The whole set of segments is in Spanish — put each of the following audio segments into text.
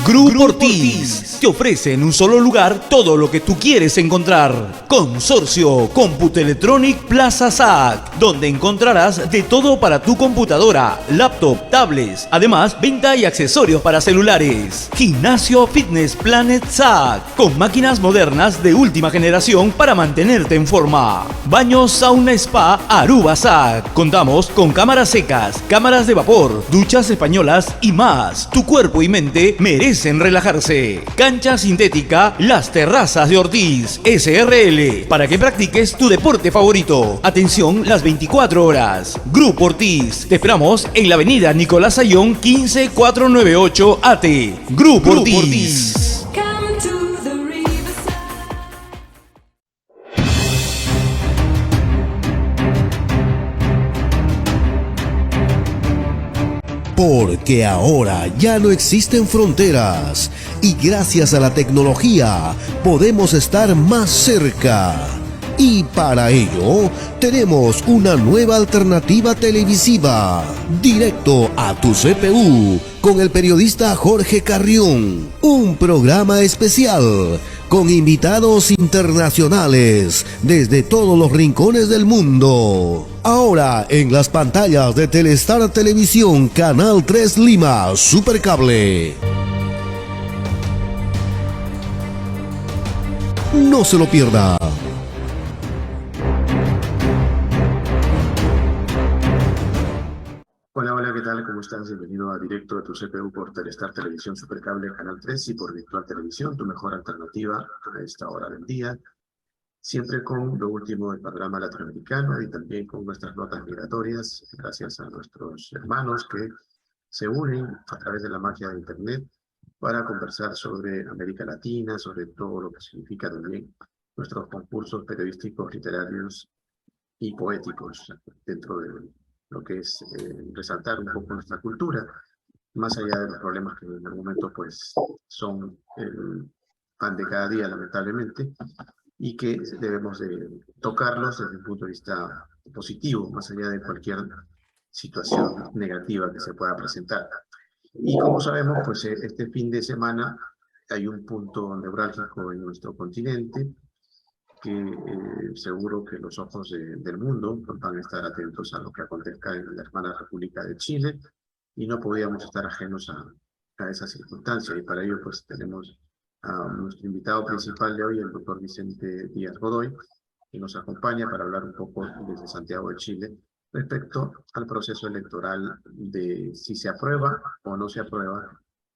Grupo Ortiz te ofrece en un solo lugar todo lo que tú quieres encontrar. Consorcio Computelectronic Plaza SAC, donde encontrarás de todo para tu computadora, laptop, tablets, además venta y accesorios para celulares. Gimnasio Fitness Planet SAC, con máquinas modernas de última generación para mantenerte en forma. Baño Sauna Spa Aruba SAC. Contamos con cámaras secas, cámaras de vapor, duchas españolas y más. Tu cuerpo y mente merecen relajarse. Cancha sintética Las Terrazas de Ortiz SRL, para que practiques tu deporte favorito. Atención las 24 horas. Grupo Ortiz, te esperamos en la avenida Nicolás Ayón 15498 AT. Grupo Ortiz. Porque ahora ya no existen fronteras y gracias a la tecnología podemos estar más cerca. Y para ello tenemos una nueva alternativa televisiva, Directo a tu CPU, con el periodista Jorge Carrión. Un programa especial con invitados internacionales desde todos los rincones del mundo. Ahora en las pantallas de Telestar Televisión, Canal 3 Lima, Supercable. No se lo pierda. Hola, ¿qué tal? ¿Cómo estás? Bienvenido a Directo de tu CPU por Telestar Televisión Supercable, Canal 3 y por Virtual Televisión, tu mejor alternativa a esta hora del día. Siempre con lo último del panorama latinoamericano y también con nuestras notas migratorias, gracias a nuestros hermanos que se unen a través de la magia de Internet para conversar sobre América Latina, sobre todo lo que significa también nuestros concursos periodísticos, literarios y poéticos dentro de lo que es resaltar un poco nuestra cultura, más allá de los problemas que en algún momento pues son el pan de cada día, lamentablemente, y que debemos de tocarlos desde un punto de vista positivo, más allá de cualquier situación negativa que se pueda presentar. Y como sabemos, pues este fin de semana hay un punto neurálgico en nuestro continente que seguro que los ojos del mundo van a estar atentos a lo que acontezca en la hermana República de Chile y no podíamos estar ajenos a esa circunstancia y para ello pues tenemos a nuestro invitado principal de hoy, el doctor Vicente Díaz Godoy, que nos acompaña para hablar un poco desde Santiago de Chile respecto al proceso electoral de si se aprueba o no se aprueba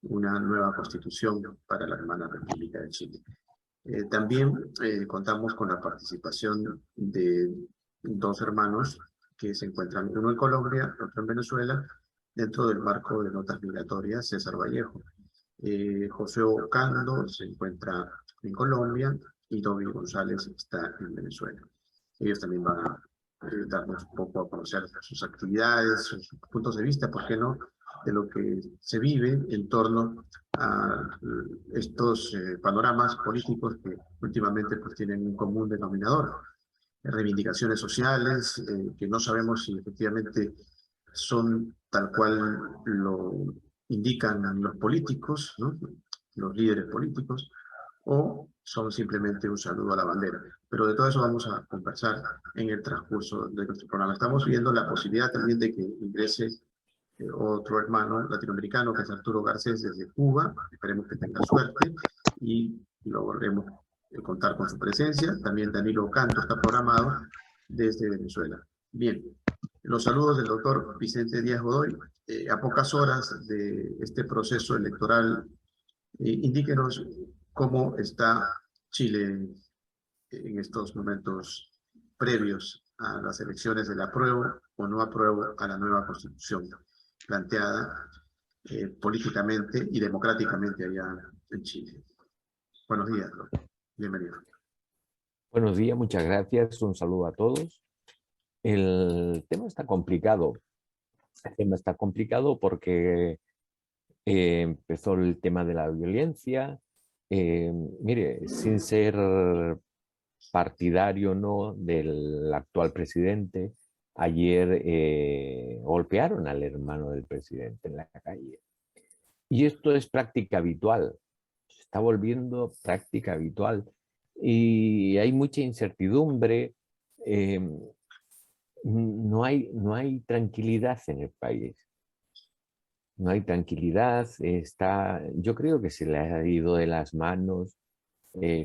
una nueva constitución para la hermana República de Chile. También contamos con la participación de dos hermanos que se encuentran, uno en Colombia, otro en Venezuela, dentro del marco de notas migratorias, César Vallejo. José Ocando se encuentra en Colombia y Domi González está en Venezuela. Ellos también van a darnos un poco a conocer sus actividades, sus puntos de vista, ¿por qué no?, de lo que se vive en torno a estos panoramas políticos que últimamente pues tienen un común denominador, reivindicaciones sociales que no sabemos si efectivamente son tal cual lo indican los políticos, ¿no?, los líderes políticos, o son simplemente un saludo a la bandera. Pero de todo eso vamos a conversar en el transcurso de nuestro programa. Estamos viendo la posibilidad también de que ingrese otro hermano latinoamericano, que es Arturo Garcés, desde Cuba. Esperemos que tenga suerte y logremos contar con su presencia. También Danilo Canto está programado desde Venezuela. Bien, los saludos del doctor Vicente Díaz Godoy. A pocas horas de este proceso electoral, indíquenos cómo está Chile en estos momentos previos a las elecciones del apruebo o no apruebo a la nueva constitución planteada políticamente y democráticamente allá en Chile. Buenos días, doctor. Bienvenido. Buenos días, muchas gracias. Un saludo a todos. El tema está complicado. El tema está complicado porque empezó el tema de la violencia. Mire, sin ser partidario no del actual presidente, ayer golpearon al hermano del presidente en la calle. Y esto es práctica habitual, se está volviendo práctica habitual. Y hay mucha incertidumbre, eh, no hay tranquilidad en el país. No hay tranquilidad, yo creo que se le ha ido de las manos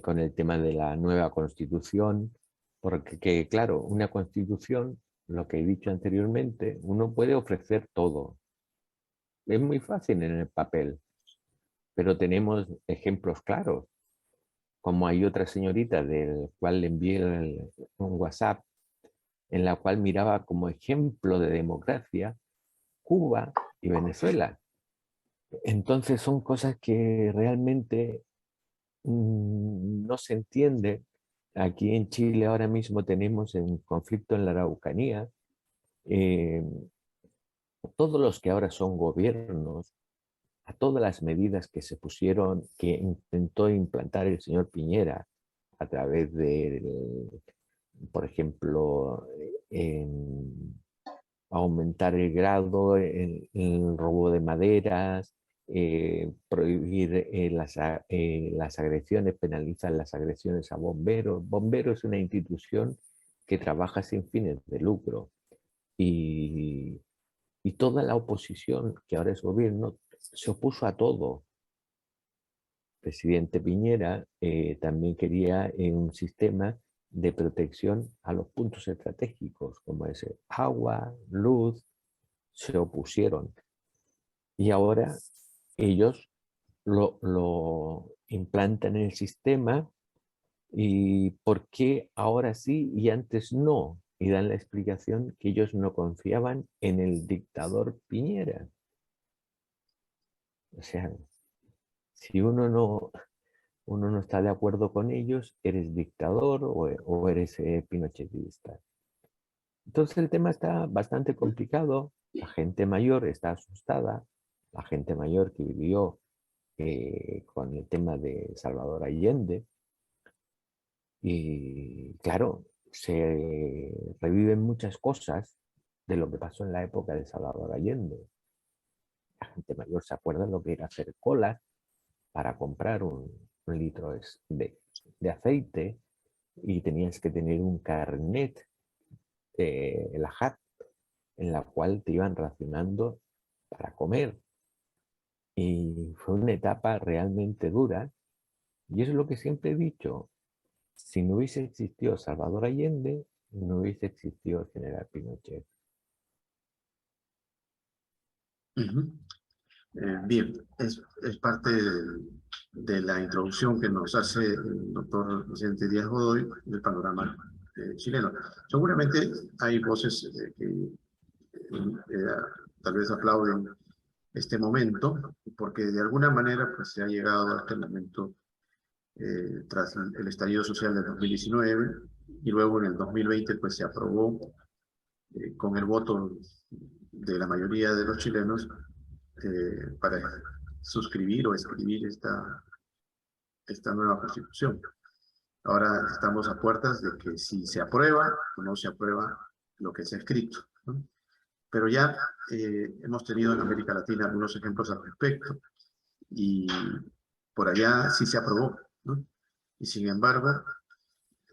con el tema de la nueva constitución, porque claro, una constitución, lo que he dicho anteriormente, uno puede ofrecer todo. Es muy fácil en el papel, pero tenemos ejemplos claros, como hay otra señorita del cual le envié un WhatsApp, en la cual miraba como ejemplo de democracia Cuba y Venezuela. Entonces son cosas que realmente no se entiende. Aquí en Chile ahora mismo tenemos un conflicto en la Araucanía. Eh, todos los que ahora son gobiernos, a todas las medidas que se pusieron, que intentó implantar el señor Piñera a través de, por ejemplo, aumentar el grado en el robo de maderas, prohibir las agresiones, penalizar las agresiones a bomberos. Bomberos es una institución que trabaja sin fines de lucro y, y toda la oposición, que ahora es gobierno, se opuso a todo. El presidente Piñera también quería un sistema de protección a los puntos estratégicos, como es agua, luz, se opusieron. Y ahora ellos lo implantan en el sistema. ¿Y por qué ahora sí y antes no? Y dan la explicación que ellos no confiaban en el dictador Piñera. O sea, si uno no está de acuerdo con ellos, eres dictador o eres pinochetista. Entonces el tema está bastante complicado, la gente mayor está asustada, la gente mayor que vivió con el tema de Salvador Allende, y claro, se reviven muchas cosas de lo que pasó en la época de Salvador Allende. La gente mayor se acuerda de lo que era hacer colas para comprar un litro de aceite y tenías que tener un carnet, el AJAT, en la cual te iban racionando para comer. Y fue una etapa realmente dura. Y eso es lo que siempre he dicho. Si no hubiese existido Salvador Allende, no hubiese existido el general Pinochet. Ujú. Bien, es parte de la introducción que nos hace el doctor Vicente Díaz Godoy del panorama chileno. Seguramente hay voces que tal vez aplauden este momento, porque de alguna manera pues, se ha llegado a este momento tras el estallido social del 2019 y luego en el 2020 pues, se aprobó con el voto de la mayoría de los chilenos para suscribir o escribir esta nueva constitución. Ahora estamos a puertas de que si se aprueba o no se aprueba lo que se ha escrito, ¿no? Pero ya hemos tenido en América Latina algunos ejemplos al respecto y por allá sí se aprobó, ¿no? Y sin embargo,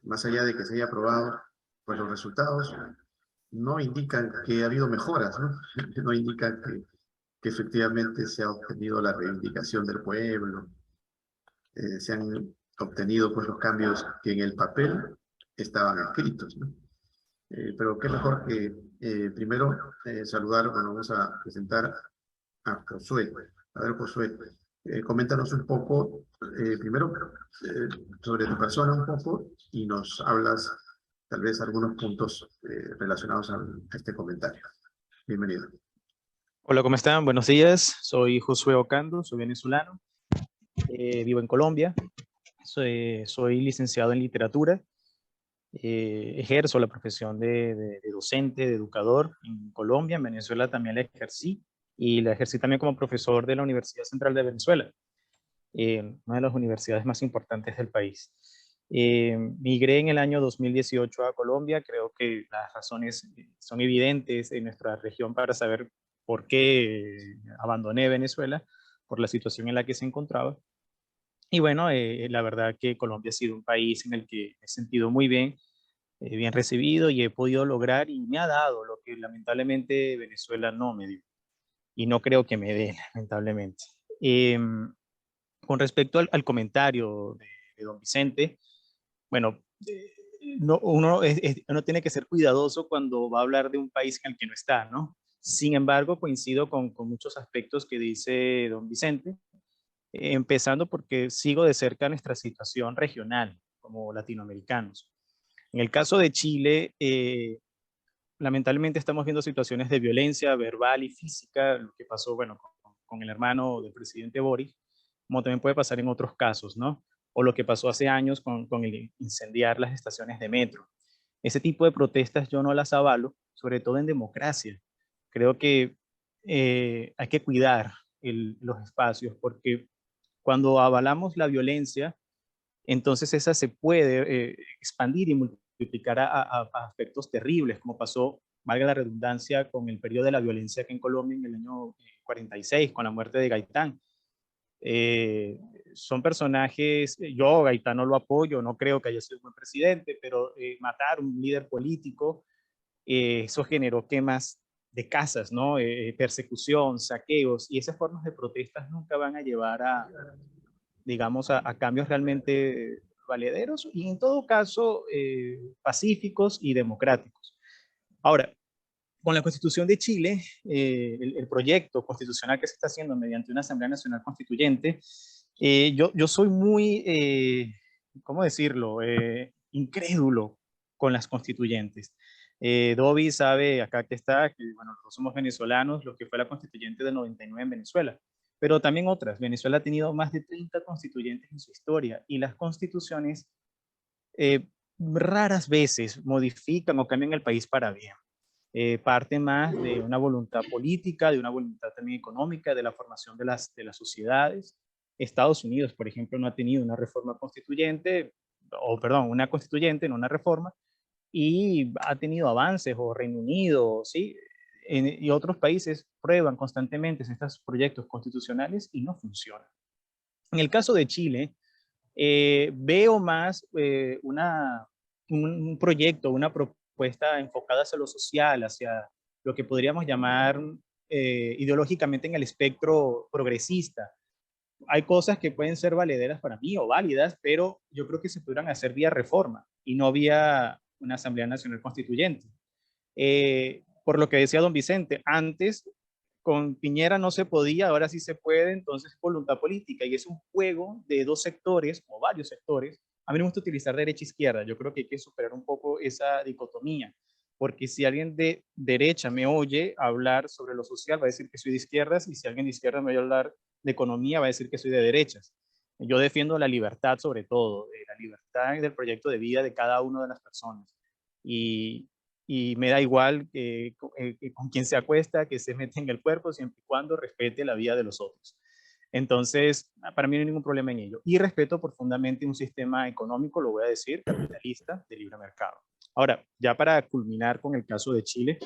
más allá de que se haya aprobado, pues los resultados no indican que ha habido mejoras, ¿no? No indican que efectivamente se ha obtenido la reivindicación del pueblo, se han obtenido pues los cambios que en el papel estaban escritos, ¿no? Pero qué mejor que primero saludar, bueno, vamos a presentar a Josué. A ver, Josué, coméntanos un poco, primero, sobre tu persona un poco y nos hablas tal vez algunos puntos relacionados a este comentario. Bienvenido. Hola, ¿cómo están? Buenos días. Soy Josué Ocando, soy venezolano, vivo en Colombia, soy licenciado en literatura, ejerzo la profesión de docente, de educador en Colombia. En Venezuela también la ejercí y la ejercí también como profesor de la Universidad Central de Venezuela, una de las universidades más importantes del país. Migré en el año 2018 a Colombia. Creo que las razones son evidentes en nuestra región para saber por qué abandoné Venezuela. por la situación en la que se encontraba. Y bueno, la verdad que Colombia ha sido un país en el que me he sentido muy bien, bien recibido y he podido lograr y me ha dado lo que lamentablemente Venezuela no me dio y no creo que me dé, lamentablemente. Em, con respecto al comentario de don Vicente, bueno, no, uno tiene que ser cuidadoso cuando va a hablar de un país en el que no está, ¿no? Sin embargo, coincido con muchos aspectos que dice don Vicente, empezando porque sigo de cerca nuestra situación regional como latinoamericanos. En el caso de Chile, lamentablemente estamos viendo situaciones de violencia verbal y física, lo que pasó, bueno, con el hermano del presidente Boric, como también puede pasar en otros casos, ¿no? O lo que pasó hace años con el incendiar las estaciones de metro. Ese tipo de protestas yo no las avalo, sobre todo en democracia. Creo que hay que cuidar los espacios, porque cuando avalamos la violencia, entonces esa se puede expandir y multiplicar a aspectos terribles, como pasó, valga la redundancia, con el periodo de la violencia aquí en Colombia en el año 46, con la muerte de Gaitán. Eh, Son personajes, yo Gaitán no lo apoyo, no creo que haya sido un buen presidente, pero matar a un líder político, eso generó quemas de casas, ¿no? Persecución, saqueos, y esas formas de protestas nunca van a llevar a, digamos, a cambios realmente valederos y en todo caso pacíficos y democráticos. Ahora, con la Constitución de Chile, el proyecto constitucional que se está haciendo mediante una Asamblea Nacional Constituyente, yo soy muy, ¿cómo decirlo?, incrédulo con las constituyentes. Dobby sabe acá que está, que bueno, nosotros somos venezolanos, lo que fue la constituyente del 99 en Venezuela, pero también otras. Venezuela ha tenido más de 30 constituyentes en su historia y las constituciones raras veces modifican o cambian el país para bien. Parte más de una voluntad política, de una voluntad también económica, de la formación de las sociedades. Estados Unidos, por ejemplo, no ha tenido una reforma constituyente, o perdón, una constituyente, no una reforma, y ha tenido avances, o Reino Unido, ¿sí? Y otros países prueban constantemente estos proyectos constitucionales y no funcionan. En el caso de Chile, veo más un proyecto, una propuesta enfocada hacia lo social, hacia lo que podríamos llamar ideológicamente en el espectro progresista. Hay cosas que pueden ser valederas para mí o válidas, pero yo creo que se podrán hacer vía reforma y no vía una Asamblea Nacional Constituyente. Por lo que decía don Vicente, antes con Piñera no se podía, ahora sí se puede, entonces voluntad política, y es un juego de dos sectores, o varios sectores. A mí me gusta utilizar derecha e izquierda, yo creo que hay que superar un poco esa dicotomía, porque si alguien de derecha me oye hablar sobre lo social, va a decir que soy de izquierdas, y si alguien de izquierda me oye hablar de economía, va a decir que soy de derechas. Yo defiendo la libertad sobre todo, la libertad del proyecto de vida de cada una de las personas. Y me da igual con quién se acuesta, que se mete en el cuerpo, siempre y cuando respete la vida de los otros. Entonces, para mí no hay ningún problema en ello. Y respeto profundamente un sistema económico, lo voy a decir, capitalista, de libre mercado. Ahora, ya para culminar con el caso de Chile,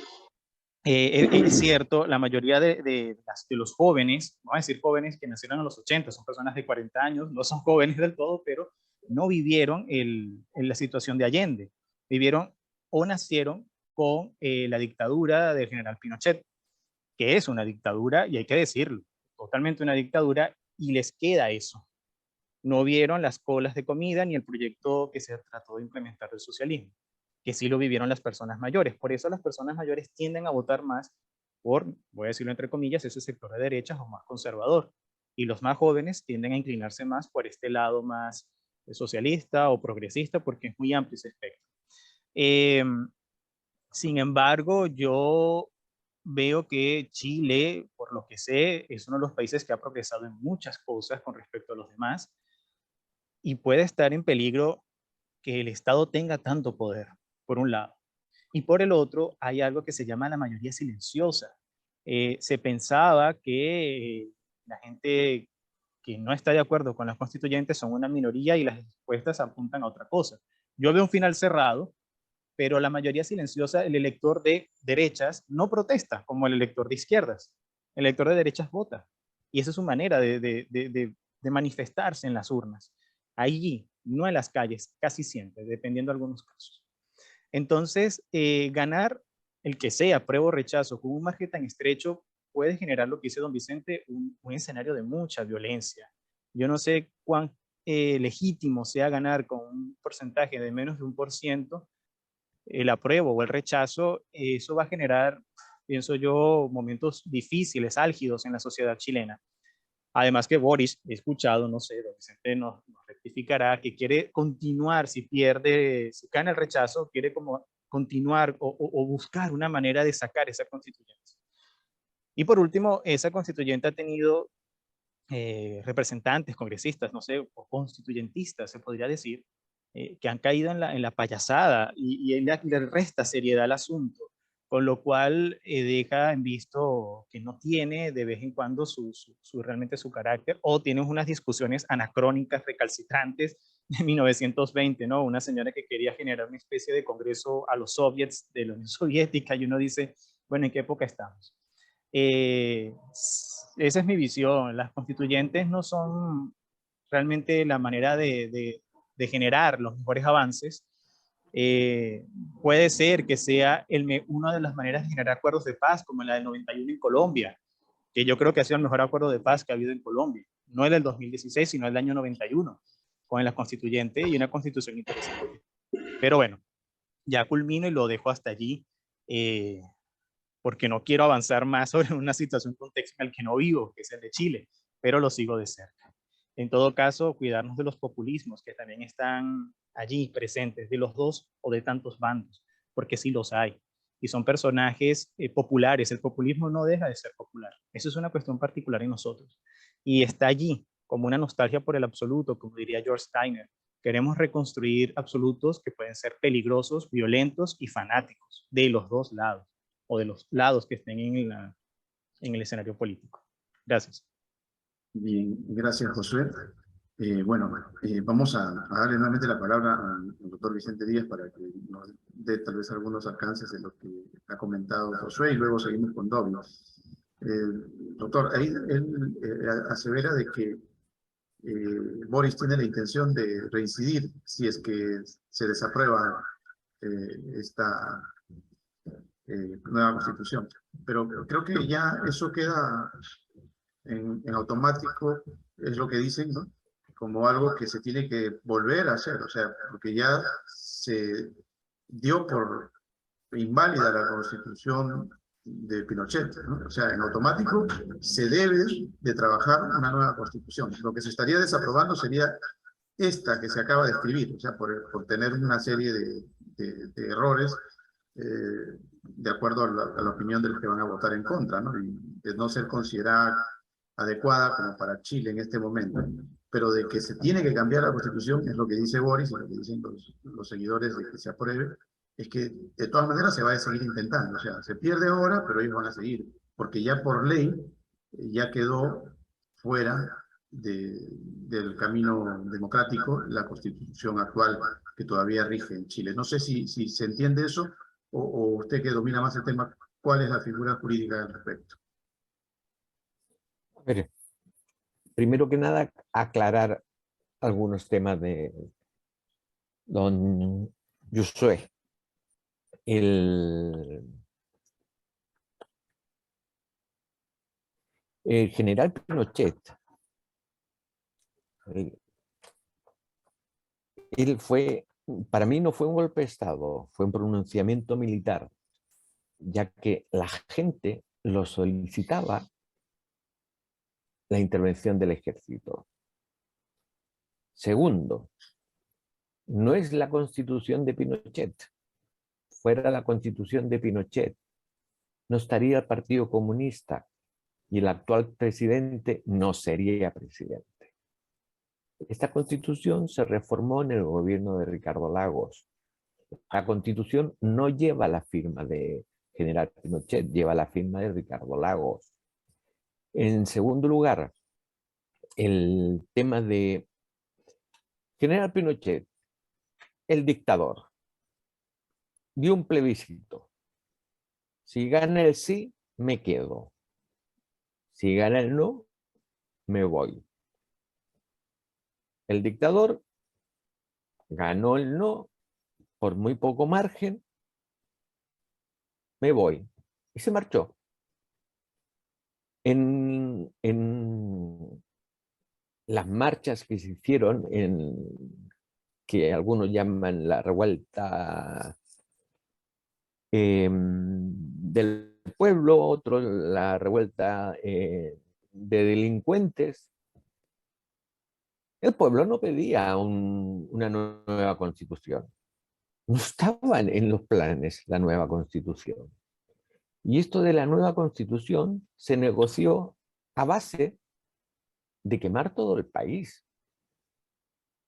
es cierto, la mayoría de los jóvenes, vamos a decir jóvenes que nacieron en los 80, son personas de 40 años, no son jóvenes del todo, pero no vivieron la situación de Allende. Vivieron o nacieron con la dictadura del general Pinochet, que es una dictadura, y hay que decirlo, totalmente una dictadura, y les queda eso. No vieron las colas de comida ni el proyecto que se trató de implementar del socialismo, que sí lo vivieron las personas mayores. Por eso las personas mayores tienden a votar más por, voy a decirlo entre comillas, ese sector de derechas o más conservador. Y los más jóvenes tienden a inclinarse más por este lado más socialista o progresista, porque es muy amplio ese espectro. Sin embargo, yo veo que Chile, por lo que sé, es uno de los países que ha progresado en muchas cosas con respecto a los demás y puede estar en peligro que el Estado tenga tanto poder, por un lado. Y por el otro, hay algo que se llama la mayoría silenciosa. Se pensaba que la gente que no está de acuerdo con las constituyentes son una minoría y las encuestas apuntan a otra cosa. Yo veo un final cerrado, pero la mayoría silenciosa, el elector de derechas, no protesta como el elector de izquierdas. El elector de derechas vota. Y esa es su manera de manifestarse en las urnas. Allí, no en las calles, casi siempre, dependiendo de algunos casos. Entonces, ganar el que sea, apruebo o rechazo, con un margen tan estrecho, puede generar lo que dice don Vicente, un escenario de mucha violencia. Yo no sé cuán legítimo sea ganar con un porcentaje de menos de 1%, el apruebo o el rechazo, eso va a generar, pienso yo, momentos difíciles, álgidos en la sociedad chilena. Además que Boris, he escuchado, no sé, don Vicente nos rectificará, que quiere continuar, si pierde, si gana el rechazo, quiere como continuar o buscar una manera de sacar esa constituyente. Y por último, esa constituyente ha tenido representantes, congresistas, no sé, o constituyentistas, se podría decir, que han caído en la payasada y le resta seriedad al asunto, con lo cual deja en visto que no tiene de vez en cuando realmente su carácter, o tiene unas discusiones anacrónicas, recalcitrantes de 1920, ¿no? Una señora que quería generar una especie de congreso a los soviets de la Unión Soviética, y uno dice, bueno, ¿en qué época estamos? Esa es mi visión. Las constituyentes no son realmente la manera de generar los mejores avances. Puede ser que sea una de las maneras de generar acuerdos de paz, como la del 91 en Colombia, que yo creo que ha sido el mejor acuerdo de paz que ha habido en Colombia. No el del 2016, sino el del año 91, con la constituyente y una constitución interesante. Pero bueno, ya culmino y lo dejo hasta allí. Porque no quiero avanzar más sobre una situación, un contexto en el que no vivo, que es el de Chile, pero lo sigo de cerca. En todo caso, cuidarnos de los populismos que también están allí presentes, de los dos o de tantos bandos, porque sí los hay. Y son personajes populares. El populismo no deja de ser popular. Eso es una cuestión particular en nosotros. Y está allí como una nostalgia por el absoluto, como diría George Steiner. Queremos reconstruir absolutos que pueden ser peligrosos, violentos y fanáticos, de los dos lados, o de los lados que estén en el escenario político. Gracias. Bien, gracias, Josué. Bueno, vamos a darle nuevamente la palabra al doctor Vicente Díaz para que nos dé tal vez algunos alcances de lo que ha comentado Josué y luego seguimos con Doble. Doctor, ahí él asevera de que Boris tiene la intención de reincidir si es que se desaprueba esta nueva constitución. Pero creo que ya eso queda en automático, es lo que dicen, ¿no? Como algo que se tiene que volver a hacer, o sea, porque ya se dio por inválida la constitución de Pinochet, ¿no? O sea, en automático se debe de trabajar una nueva constitución. Lo que se estaría desaprobando sería esta que se acaba de escribir, o sea, por tener una serie de errores de acuerdo a la opinión de los que van a votar en contra, ¿no? Y de no ser considerada adecuada como para Chile en este momento. Pero de que se tiene que cambiar la Constitución, es lo que dice Boris y lo que dicen los seguidores de que se apruebe, es que de todas maneras se va a seguir intentando. O sea, se pierde ahora, pero ellos van a seguir, porque ya por ley ya quedó fuera del camino democrático la Constitución actual que todavía rige en Chile. No sé si se entiende eso o usted que domina más el tema, ¿cuál es la figura jurídica al respecto? A ver, primero que nada, aclarar algunos temas de don Josué. El general Pinochet, él fue, para mí no fue un golpe de Estado, fue un pronunciamiento militar, ya que la gente lo solicitaba la intervención del ejército. Segundo, no es la constitución de Pinochet. Fuera la constitución de Pinochet, no estaría el Partido Comunista y el actual presidente no sería presidente. Esta constitución se reformó en el gobierno de Ricardo Lagos. La constitución no lleva la firma de general Pinochet, lleva la firma de Ricardo Lagos. En segundo lugar, el tema de general Pinochet, el dictador, dio un plebiscito. Si gana el sí, me quedo. Si gana el no, me voy. El dictador ganó el no por muy poco margen, me voy. Y se marchó. En las marchas que se hicieron, que algunos llaman la revuelta del pueblo, otros la revuelta de delincuentes, el pueblo no pedía una nueva constitución. No estaban en los planes la nueva constitución. Y esto de la nueva constitución se negoció a base de quemar todo el país,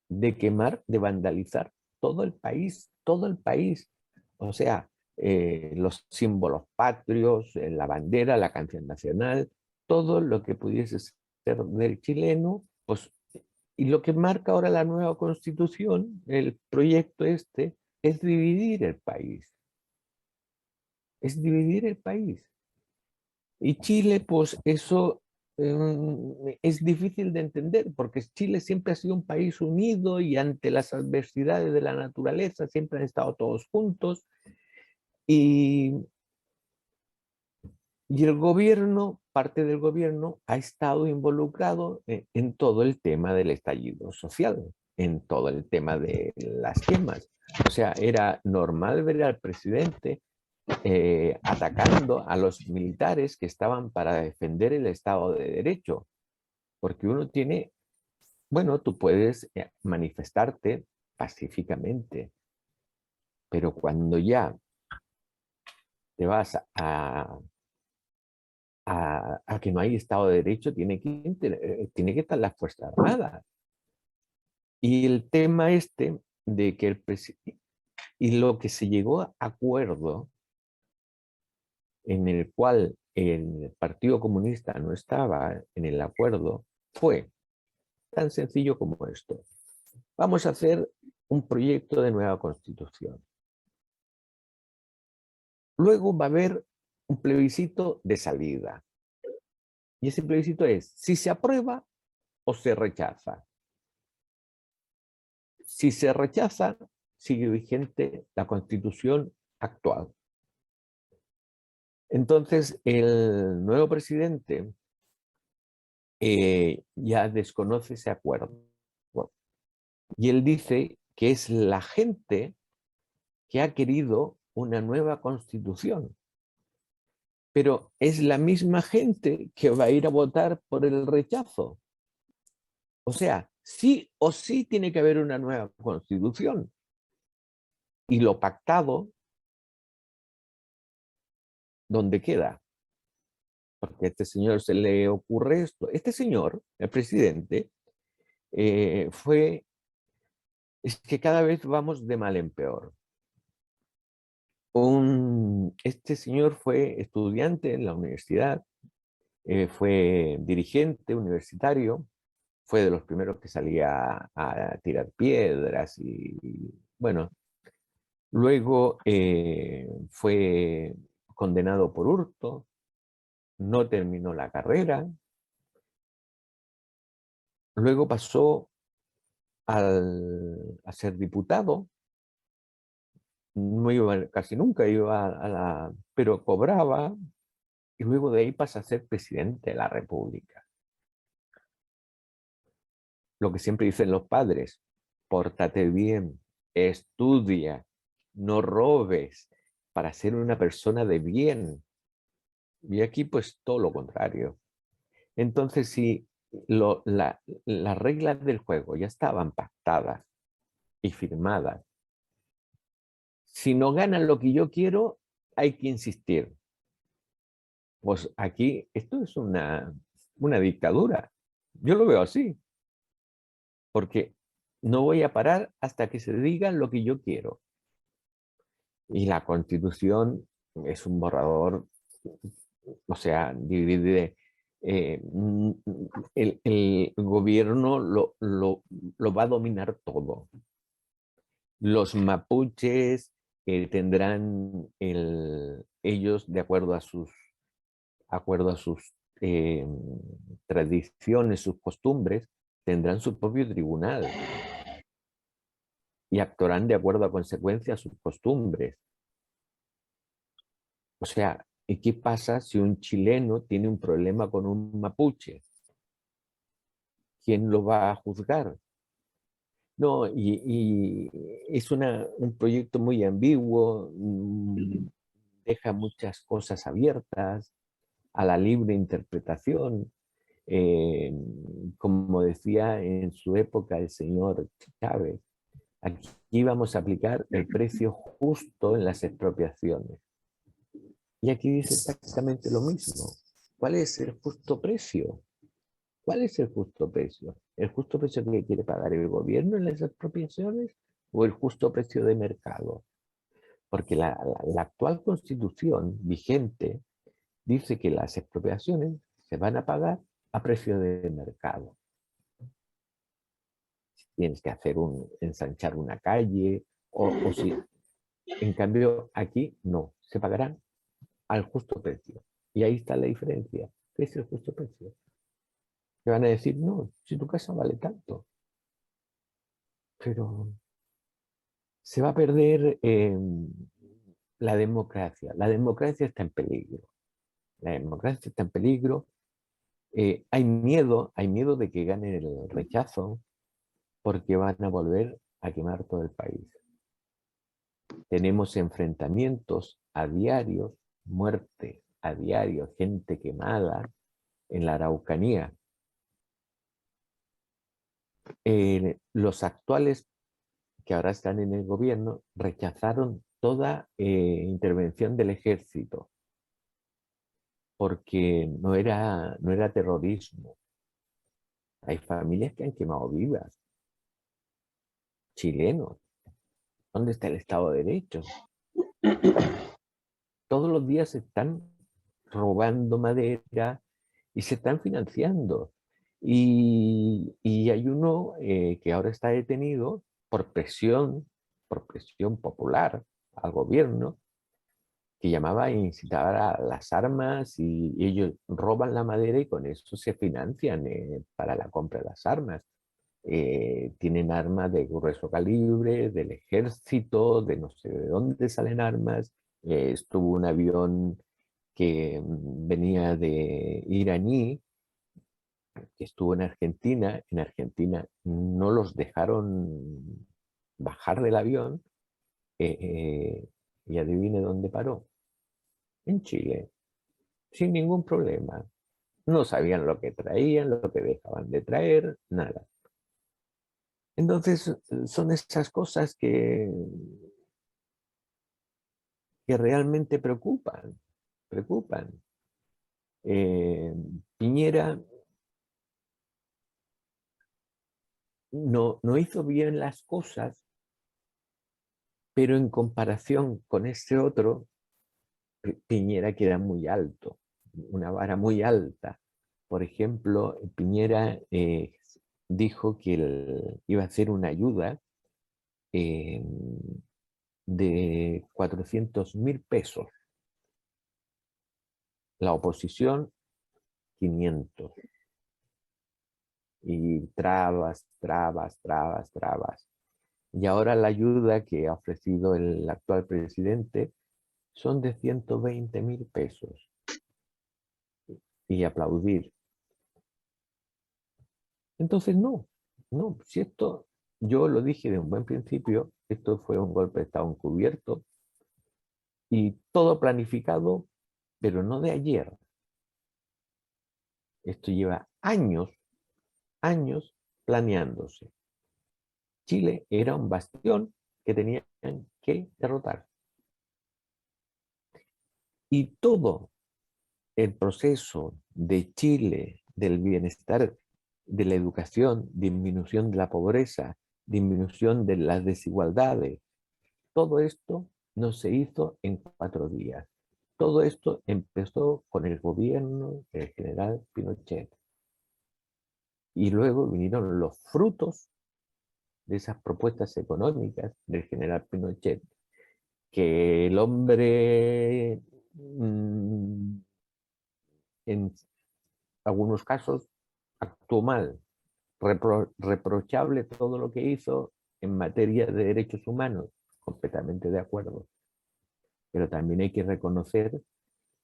de quemar, de vandalizar todo el país, todo el país. O sea, los símbolos patrios, la bandera, la canción nacional, todo lo que pudiese ser del chileno, pues, y lo que marca ahora la nueva constitución, el proyecto este, es dividir el país. Es dividir el país. Y Chile, pues eso es difícil de entender, porque Chile siempre ha sido un país unido y ante las adversidades de la naturaleza siempre han estado todos juntos. Y el gobierno, parte del gobierno, ha estado involucrado en todo el tema del estallido social, en todo el tema de las quemas. O sea, era normal ver al presidente atacando a los militares que estaban para defender el Estado de Derecho, porque uno tiene, bueno, tú puedes manifestarte pacíficamente, pero cuando ya te vas a que no hay Estado de Derecho, tiene que estar la Fuerza Armada. Y el tema este de que el presidente, y lo que se llegó a acuerdo, en el cual el Partido Comunista no estaba en el acuerdo, fue tan sencillo como esto. Vamos a hacer un proyecto de nueva constitución. Luego va a haber un plebiscito de salida. Y ese plebiscito es si se aprueba o se rechaza. Si se rechaza, sigue vigente la constitución actual. Entonces, el nuevo presidente ya desconoce ese acuerdo. Y él dice que es la gente que ha querido una nueva constitución. Pero es la misma gente que va a ir a votar por el rechazo. O sea, sí o sí tiene que haber una nueva constitución. Y lo pactado, ¿dónde queda? Porque a este señor se le ocurre esto. Este señor, el presidente, es que cada vez vamos de mal en peor. Este señor fue estudiante en la universidad, fue dirigente universitario, fue de los primeros que salía a tirar piedras y bueno, luego fue condenado por hurto, no terminó la carrera, luego pasó a ser diputado, no iba, casi nunca iba pero cobraba, y luego de ahí pasa a ser presidente de la República. Lo que siempre dicen los padres, pórtate bien, estudia, no robes, para ser una persona de bien. Y aquí pues todo lo contrario. Entonces si las reglas del juego ya estaban pactadas y firmadas, si no ganan lo que yo quiero, hay que insistir. Pues aquí esto es una dictadura. Yo lo veo así. Porque no voy a parar hasta que se diga lo que yo quiero. Y la Constitución es un borrador, o sea, divide, el gobierno lo va a dominar todo. Los mapuches tendrán ellos, de acuerdo a sus tradiciones, sus costumbres, tendrán su propio tribunal y actuarán de acuerdo a consecuencia a sus costumbres. O sea, ¿y qué pasa si un chileno tiene un problema con un mapuche? ¿Quién lo va a juzgar? No, y es un proyecto muy ambiguo, deja muchas cosas abiertas a la libre interpretación. Como decía en su época el señor Chávez, aquí vamos a aplicar el precio justo en las expropiaciones. Y aquí dice exactamente lo mismo. ¿Cuál es el justo precio? ¿Cuál es el justo precio? ¿El justo precio que quiere pagar el gobierno en las expropiaciones o el justo precio de mercado? Porque la actual constitución vigente dice que las expropiaciones se van a pagar a precio de mercado. Tienes que ensanchar una calle o si. En cambio, aquí no, se pagarán al justo precio. Y ahí está la diferencia. ¿Qué es el justo precio? Te van a decir, no, si tu casa vale tanto. Pero se va a perder la democracia. La democracia está en peligro. La democracia está en peligro. Hay miedo de que gane el rechazo porque van a volver a quemar todo el país. Tenemos enfrentamientos a diario, muerte a diario, gente quemada en la Araucanía. Los actuales que ahora están en el gobierno rechazaron toda intervención del ejército porque no era terrorismo. Hay familias que han quemado vivas, chilenos. ¿Dónde está el Estado de Derecho? Todos los días se están robando madera y se están financiando. Y hay uno que ahora está detenido por presión popular al gobierno, que llamaba a incitar a las armas y ellos roban la madera y con eso se financian para la compra de las armas. Tienen armas de grueso calibre, del ejército, de no sé de dónde salen armas. Estuvo un avión que venía de iraní, que estuvo en Argentina. En Argentina no los dejaron bajar del avión y adivine dónde paró. En Chile, sin ningún problema. No sabían lo que traían, lo que dejaban de traer, nada. Entonces, son esas cosas que realmente preocupan. Piñera no hizo bien las cosas, pero en comparación con este otro, Piñera queda muy alto, una vara muy alta. Por ejemplo, Piñera dijo que iba a hacer una ayuda de 400.000 pesos. La oposición, 500. Y trabas. Y ahora la ayuda que ha ofrecido el actual presidente son de 120.000 pesos. Y aplaudir. Entonces, no, si esto, yo lo dije de un buen principio, esto fue un golpe de Estado encubierto y todo planificado, pero no de ayer. Esto lleva años planeándose. Chile era un bastión que tenían que derrotar. Y todo el proceso de Chile, del bienestar, de la educación, disminución de la pobreza, disminución de las desigualdades, todo esto no se hizo en 4 días. Todo esto empezó con el gobierno del general Pinochet. Y luego vinieron los frutos de esas propuestas económicas del general Pinochet, que el hombre algunos casos actuó mal, reprochable todo lo que hizo en materia de derechos humanos, completamente de acuerdo. Pero también hay que reconocer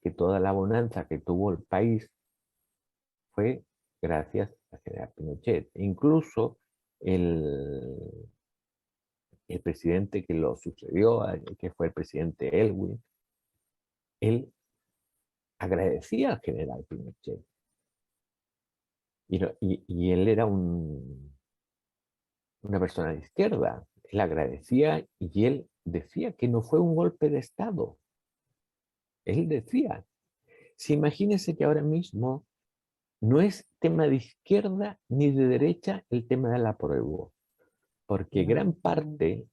que toda la bonanza que tuvo el país fue gracias al general Pinochet. Incluso el presidente que lo sucedió, que fue el presidente Elwin, él agradecía al general Pinochet. Y él era una persona de izquierda. Él agradecía y él decía que no fue un golpe de Estado. Él decía, si imagínense que ahora mismo no es tema de izquierda ni de derecha el tema del apruebo, porque gran parte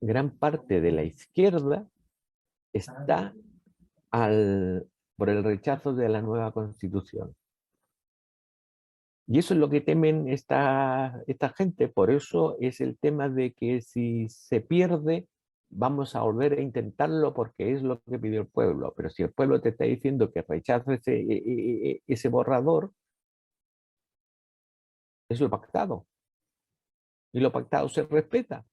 de la izquierda está por el rechazo de la nueva Constitución. Y eso es lo que temen esta gente. Por eso es el tema de que si se pierde, vamos a volver a intentarlo porque es lo que pidió el pueblo. Pero si el pueblo te está diciendo que rechaza ese borrador, es lo pactado. Y lo pactado se respeta.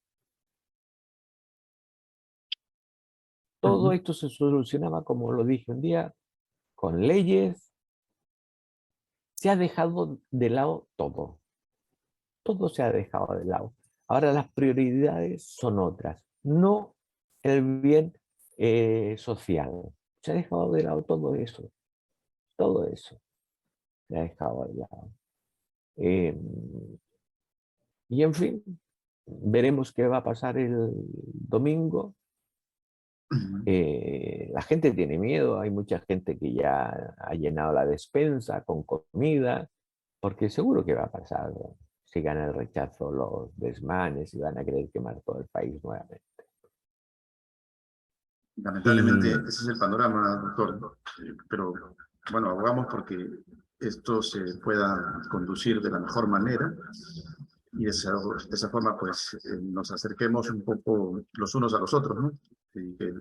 Todo esto se solucionaba, como lo dije un día, con leyes. Se ha dejado de lado todo. Todo se ha dejado de lado. Ahora las prioridades son otras, no el bien social. Se ha dejado de lado todo eso. Todo eso se ha dejado de lado. Y en fin, veremos qué va a pasar el domingo. La gente tiene miedo, hay mucha gente que ya ha llenado la despensa con comida, porque seguro que va a pasar. Si gana el rechazo los desmanes y van a querer quemar todo el país nuevamente. Lamentablemente, ese es el panorama, doctor. Pero bueno, abogamos porque esto se pueda conducir de la mejor manera y de esa forma pues nos acerquemos un poco los unos a los otros, ¿no? Y que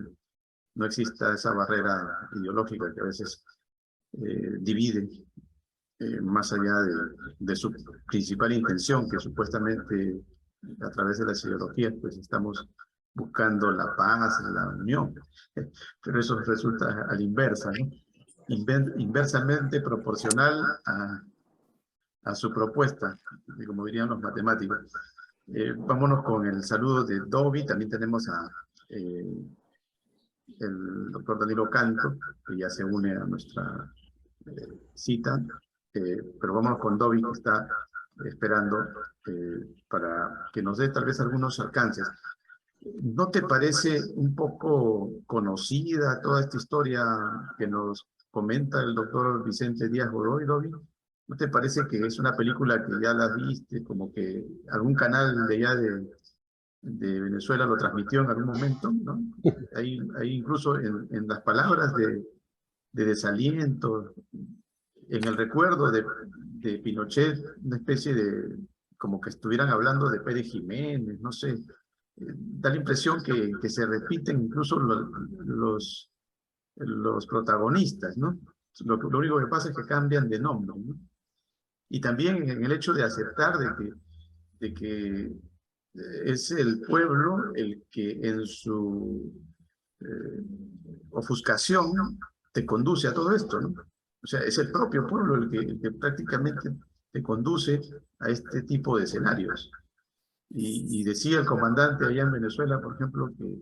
no exista esa barrera ideológica que a veces divide más allá de su principal intención, que supuestamente a través de las ideologías pues estamos buscando la paz, la unión, pero eso resulta a la inversa, ¿no? Inversamente proporcional a su propuesta, como dirían los matemáticos. Vámonos con el saludo de Dobby. También tenemos a el doctor Danilo Canto, que ya se une a nuestra cita, pero vámonos con Dobby, que está esperando para que nos dé tal vez algunos alcances. ¿No te parece un poco conocida toda esta historia que nos comenta el doctor Vicente Díaz Godoy, Dobby? ¿No te parece que es una película que ya la viste, como que algún canal de allá de Venezuela lo transmitió en algún momento, ¿no? Ahí incluso en las palabras de desaliento, en el recuerdo de Pinochet, una especie de, como que estuvieran hablando de Pérez Jiménez, no sé, da la impresión que se repiten incluso los protagonistas, ¿no? Lo único que pasa es que cambian de nombre, ¿no? Y también en el hecho de aceptar de que es el pueblo el que en su ofuscación te conduce a todo esto, ¿no? O sea, es el propio pueblo el que prácticamente te conduce a este tipo de escenarios. Y decía el comandante allá en Venezuela, por ejemplo, que,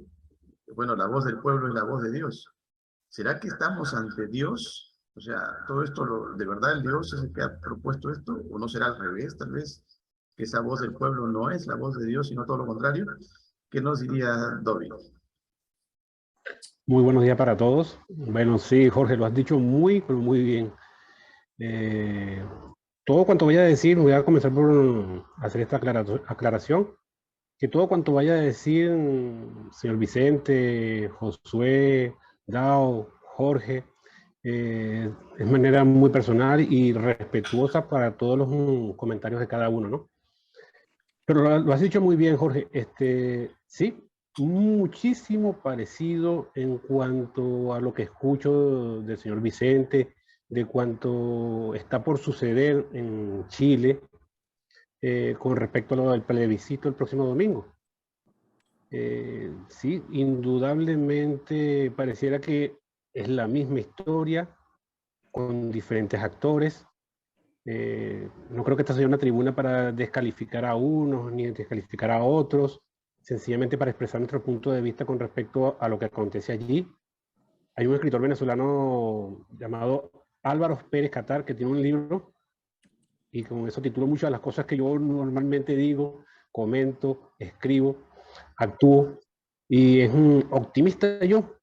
bueno, la voz del pueblo es la voz de Dios. ¿Será que estamos ante Dios? O sea, todo esto, ¿de verdad el Dios es el que ha propuesto esto? ¿O no será al revés, tal vez? Que esa voz del pueblo no es la voz de Dios, sino todo lo contrario. ¿Qué nos diría Dobby? Muy buenos días para todos. Bueno, sí, Jorge, lo has dicho muy, pero muy bien. Todo cuanto vaya a decir, voy a comenzar por hacer esta aclaración, que todo cuanto vaya a decir señor Vicente, Josué, Dao, Jorge, es de manera muy personal y respetuosa para todos los comentarios de cada uno, ¿no? Pero lo has dicho muy bien, Jorge. Sí, muchísimo parecido en cuanto a lo que escucho del señor Vicente, de cuanto está por suceder en Chile con respecto a lo del plebiscito el próximo domingo. Sí, indudablemente pareciera que es la misma historia con diferentes actores. No creo que esta sea una tribuna para descalificar a unos ni descalificar a otros, sencillamente para expresar nuestro punto de vista con respecto a lo que acontece allí. Hay un escritor venezolano llamado Álvaro Pérez Catar que tiene un libro, y con eso titulo muchas de las cosas que yo normalmente digo, comento, escribo, actúo, y es un optimista yo.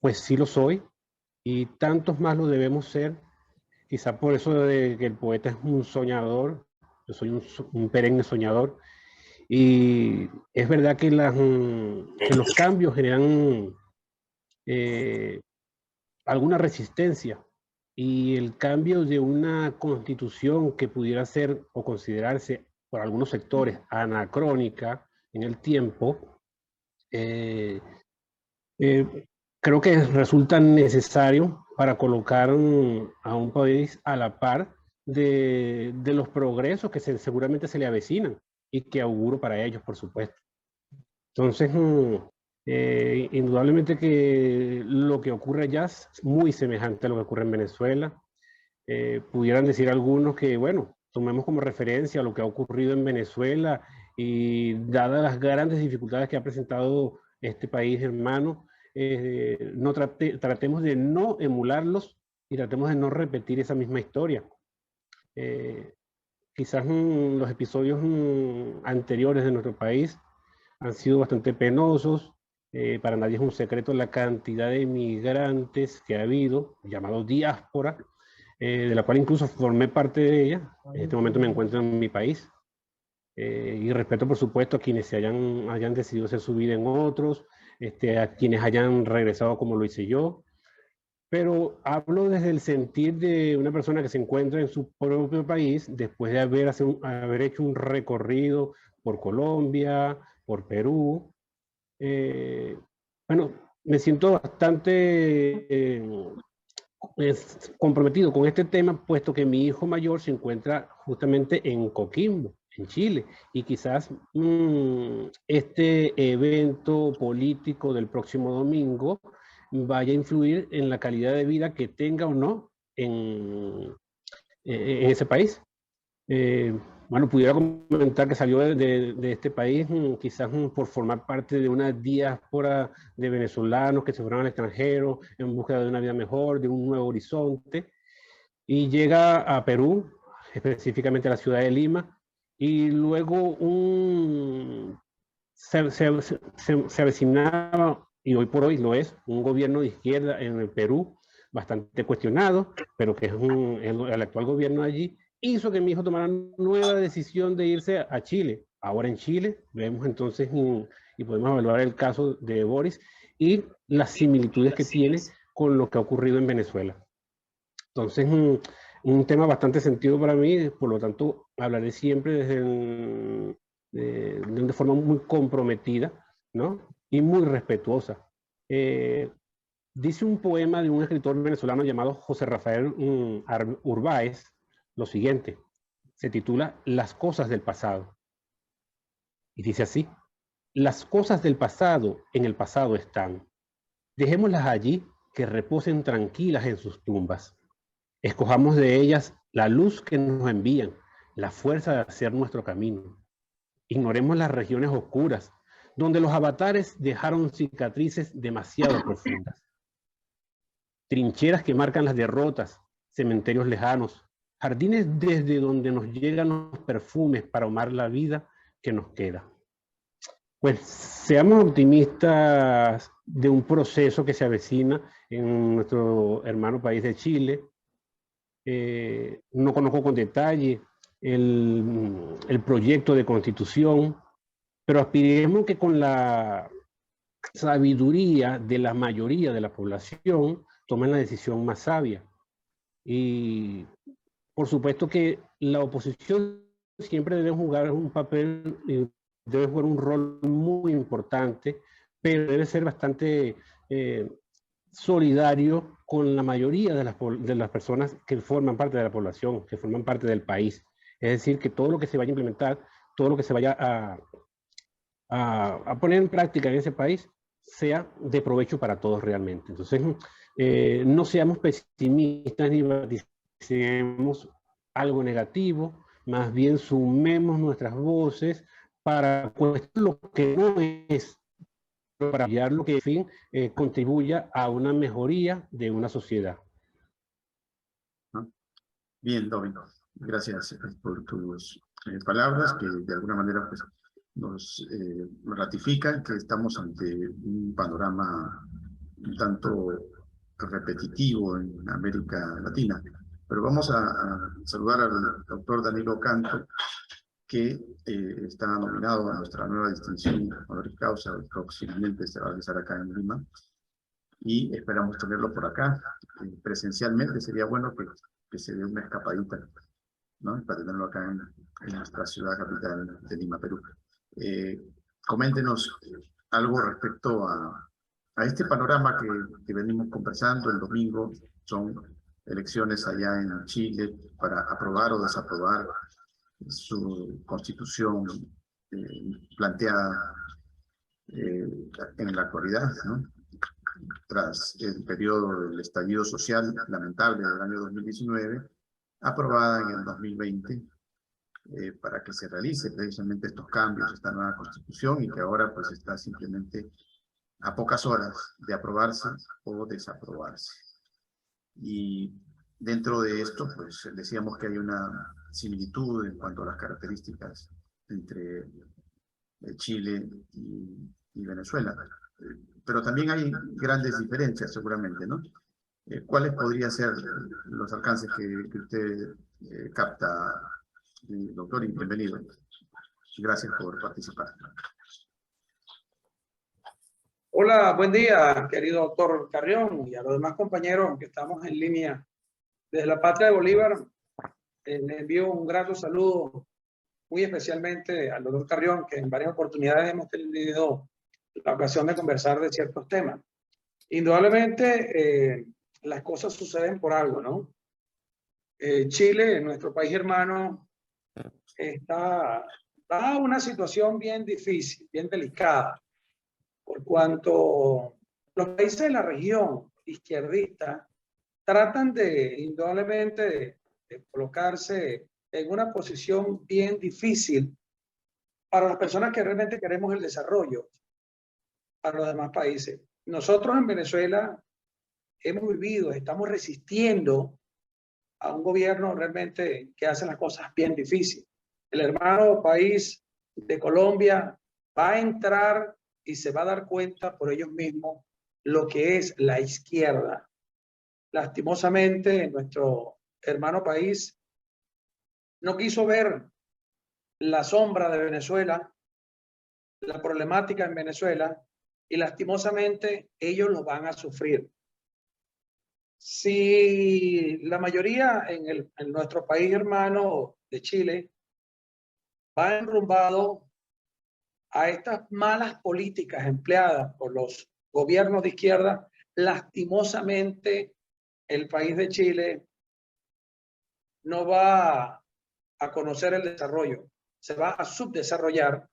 Pues sí lo soy, y tantos más lo debemos ser. Quizá por eso de que el poeta es un soñador, yo soy un perenne soñador, y es verdad que los cambios generan alguna resistencia, y el cambio de una constitución que pudiera ser o considerarse por algunos sectores anacrónica en el tiempo, creo que resulta necesario para colocar a un país a la par de los progresos que seguramente se le avecinan y que auguro para ellos, por supuesto. Entonces, indudablemente que lo que ocurre allá es muy semejante a lo que ocurre en Venezuela. Pudieran decir algunos que, bueno, tomemos como referencia lo que ha ocurrido en Venezuela y dadas las grandes dificultades que ha presentado este país hermano, no tratemos de no emularlos y tratemos de no repetir esa misma historia. Quizás los episodios anteriores de nuestro país han sido bastante penosos. Para nadie es un secreto la cantidad de migrantes que ha habido, llamado diáspora, de la cual incluso formé parte de ella. En este momento me encuentro en mi país. Y respeto, por supuesto, a quienes hayan decidido hacer su vida en otros, a quienes hayan regresado como lo hice yo. Pero hablo desde el sentir de una persona que se encuentra en su propio país después de haber hecho un recorrido por Colombia, por Perú. Bueno, me siento bastante comprometido con este tema, puesto que mi hijo mayor se encuentra justamente en Coquimbo, en Chile, y quizás este evento político del próximo domingo vaya a influir en la calidad de vida que tenga o no en ese país. Bueno, pudiera comentar que salió de este país quizás por formar parte de una diáspora de venezolanos que se fueron al extranjero en búsqueda de una vida mejor, de un nuevo horizonte, y llega a Perú, específicamente a la ciudad de Lima, y luego se avecinaba, y hoy por hoy lo es, un gobierno de izquierda en el Perú, bastante cuestionado, pero que es el actual gobierno allí, hizo que mi hijo tomara una nueva decisión de irse a Chile. Ahora en Chile vemos entonces, y podemos evaluar el caso de Boris y las similitudes que tiene con lo que ha ocurrido en Venezuela. Entonces, un tema bastante sentido para mí, por lo tanto, hablaré siempre de una forma muy comprometida, ¿no? Y muy respetuosa. Dice un poema de un escritor venezolano llamado José Rafael Urbáez lo siguiente, se titula Las cosas del pasado. Y dice así: las cosas del pasado en el pasado están. Dejémoslas allí que reposen tranquilas en sus tumbas. Escojamos de ellas la luz que nos envían, la fuerza de hacer nuestro camino. Ignoremos las regiones oscuras, donde los avatares dejaron cicatrices demasiado profundas. Trincheras que marcan las derrotas, cementerios lejanos, jardines desde donde nos llegan los perfumes para ahumar la vida que nos queda. Pues seamos optimistas de un proceso que se avecina en nuestro hermano país de Chile. No conozco con detalle el proyecto de constitución, pero aspiremos que con la sabiduría de la mayoría de la población tomen la decisión más sabia. Y por supuesto que la oposición siempre debe jugar un papel, debe jugar un rol muy importante, pero debe ser bastante solidario con la mayoría de las personas que forman parte de la población, que forman parte del país. Es decir, que todo lo que se vaya a implementar, todo lo que se vaya a poner en práctica en ese país, sea de provecho para todos realmente. Entonces, no seamos pesimistas ni vaticemos algo negativo, más bien sumemos nuestras voces para cuestionar lo que no es, para apoyar lo que, en fin, contribuya a una mejoría de una sociedad. Bien, Domino. Gracias por tus palabras que de alguna manera pues, nos ratifican que estamos ante un panorama un tanto repetitivo en América Latina. Pero vamos a saludar al doctor Danilo Canto, que está nominado a nuestra nueva distinción honoris causa, próximamente se va a realizar acá en Lima, y esperamos tenerlo por acá presencialmente. Sería bueno que se dé una escapadita, ¿no? Para tenerlo acá en nuestra ciudad capital de Lima, Perú. Coméntenos algo respecto a este panorama que venimos conversando. El domingo son elecciones allá en Chile para aprobar o desaprobar su constitución planteada en la actualidad, ¿no? Tras el periodo del estallido social lamentable del año 2019, aprobada en el 2020, para que se realice precisamente estos cambios, esta nueva constitución, y que ahora pues está simplemente a pocas horas de aprobarse o desaprobarse. Y dentro de esto, pues decíamos que hay una similitud en cuanto a las características entre Chile y Venezuela. Pero también hay grandes diferencias, seguramente, ¿no? ¿Cuáles podrían ser los alcances que usted capta, doctor? Y bienvenido. Gracias por participar. Hola, buen día, querido doctor Carrión, y a los demás compañeros que estamos en línea. Desde la Patria de Bolívar, le envío un grato saludo, muy especialmente al doctor Carrión, que en varias oportunidades hemos tenido la ocasión de conversar de ciertos temas. Indudablemente, las cosas suceden por algo, ¿no? Chile, nuestro país hermano, está en una situación bien difícil, bien delicada, por cuanto los países de la región izquierdista tratan indudablemente de colocarse en una posición bien difícil para las personas que realmente queremos el desarrollo para los demás países. Nosotros en Venezuela hemos vivido, estamos resistiendo a un gobierno realmente que hace las cosas bien difíciles. El hermano país de Colombia va a entrar y se va a dar cuenta por ellos mismos lo que es la izquierda. Lastimosamente, nuestro hermano país no quiso ver la sombra de Venezuela, la problemática en Venezuela, y lastimosamente ellos lo van a sufrir. Si la mayoría en nuestro país hermano de Chile va enrumbado a estas malas políticas empleadas por los gobiernos de izquierda, lastimosamente el país de Chile no va a conocer el desarrollo, se va a subdesarrollar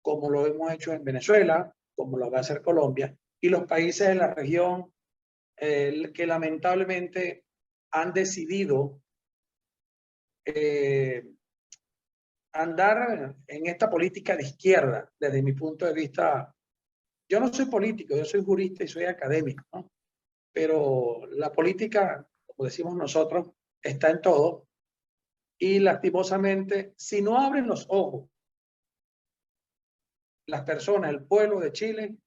como lo hemos hecho en Venezuela, como lo va a hacer Colombia, y los países de la región que lamentablemente han decidido andar en esta política de izquierda, desde mi punto de vista. Yo no soy político, yo soy jurista y soy académico, ¿no? Pero la política, como decimos nosotros, está en todo, y lastimosamente, si no abren los ojos, las personas, el pueblo de Chile,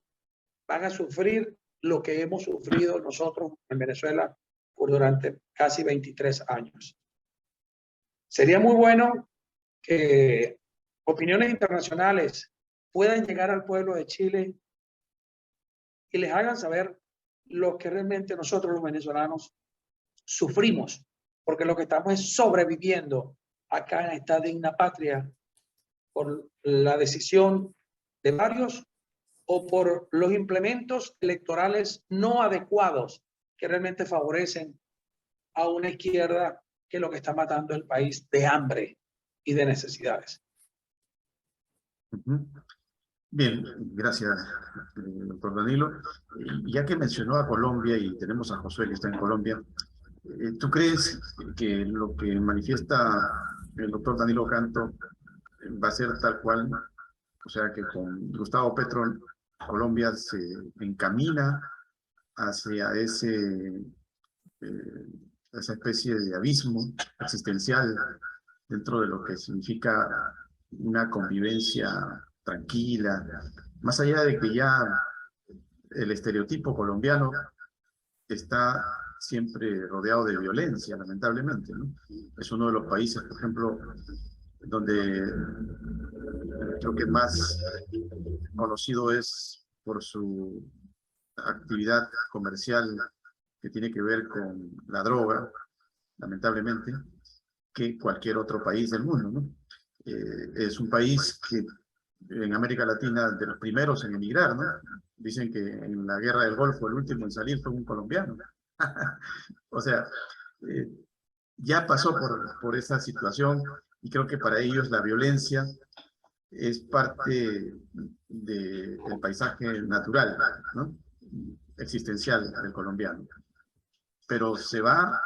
van a sufrir lo que hemos sufrido nosotros en Venezuela durante casi 23 años. Sería muy bueno que opiniones internacionales puedan llegar al pueblo de Chile y les hagan saber lo que realmente nosotros los venezolanos sufrimos, porque lo que estamos es sobreviviendo acá en esta digna patria por la decisión de varios o por los implementos electorales no adecuados que realmente favorecen a una izquierda que lo que está matando el país de hambre y de necesidades. Bien, gracias, doctor Danilo. Ya que mencionó a Colombia y tenemos a Josué que está en Colombia, ¿tú crees que lo que manifiesta el doctor Danilo Canto va a ser tal cual? O sea, que con Gustavo Petro Colombia se encamina hacia esa especie de abismo existencial dentro de lo que significa una convivencia tranquila, más allá de que ya el estereotipo colombiano está siempre rodeado de violencia, lamentablemente, ¿no? Es uno de los países, por ejemplo, donde creo que más conocido es por su actividad comercial que tiene que ver con la droga, lamentablemente, que cualquier otro país del mundo, ¿no? Es un país que en América Latina de los primeros en emigrar, ¿no? Dicen que en la guerra del Golfo el último en salir fue un colombiano. O sea, ya pasó por esa situación y creo que para ellos la violencia es parte del paisaje natural, ¿no? Existencial del colombiano. Pero se va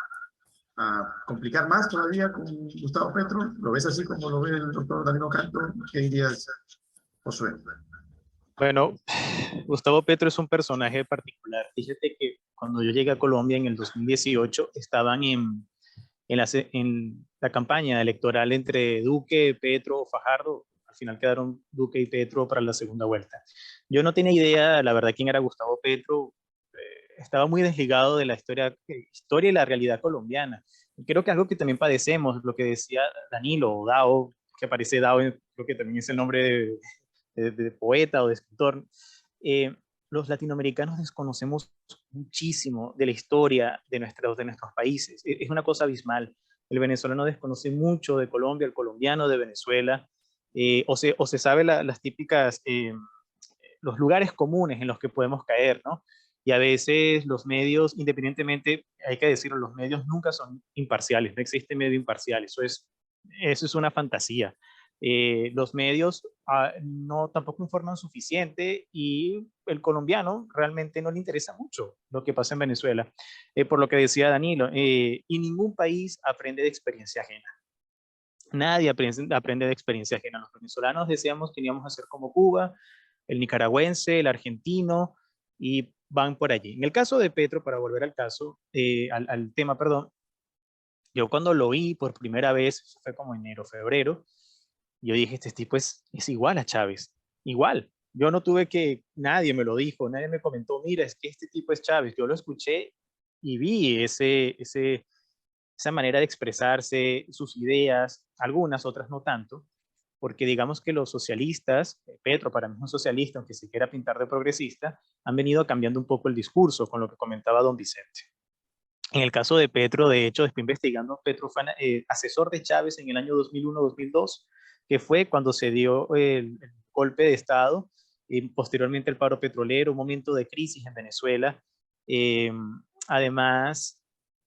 a complicar más todavía con Gustavo Petro. ¿Lo ves así como lo ve el doctor Danilo Canto? ¿Qué dirías, Josué? Bueno, Gustavo Petro es un personaje particular. Fíjate que cuando yo llegué a Colombia en el 2018, estaban en la campaña electoral entre Duque, Petro, Fajardo. Al final quedaron Duque y Petro para la segunda vuelta. Yo no tenía idea, la verdad, quién era Gustavo Petro. Estaba muy desligado de la historia y la realidad colombiana. Y creo que algo que también padecemos, lo que decía Danilo o Dao, que aparece Dao, creo que también es el nombre de poeta o de escritor, los latinoamericanos desconocemos muchísimo de la historia de nuestros países. Es una cosa abismal. El venezolano desconoce mucho de Colombia, el colombiano de Venezuela, o se sabe las típicas, los lugares comunes en los que podemos caer, ¿no? Y a veces los medios, independientemente, hay que decirlo, los medios nunca son imparciales, no existe medio imparcial, eso es una fantasía. Los medios no tampoco informan suficiente y el colombiano realmente no le interesa mucho lo que pasa en Venezuela, por lo que decía Danilo, y ningún país aprende de experiencia ajena. Nadie aprende de experiencia ajena. Los venezolanos decíamos que íbamos a ser como Cuba, el nicaragüense, el argentino, y van por allí. En el caso de Petro, para volver al caso, al tema, perdón, yo cuando lo vi por primera vez, fue como enero, febrero, yo dije, este tipo es igual a Chávez, igual. Yo no tuve nadie me lo dijo, nadie me comentó, mira, es que este tipo es Chávez. Yo lo escuché y vi esa manera de expresarse, sus ideas, algunas, otras no tanto, porque digamos que los socialistas, Petro para mí es un socialista, aunque se quiera pintar de progresista, han venido cambiando un poco el discurso con lo que comentaba don Vicente. En el caso de Petro, de hecho, después investigando, Petro fue asesor de Chávez en el año 2001-2002, que fue cuando se dio el golpe de Estado y posteriormente el paro petrolero, un momento de crisis en Venezuela. Además,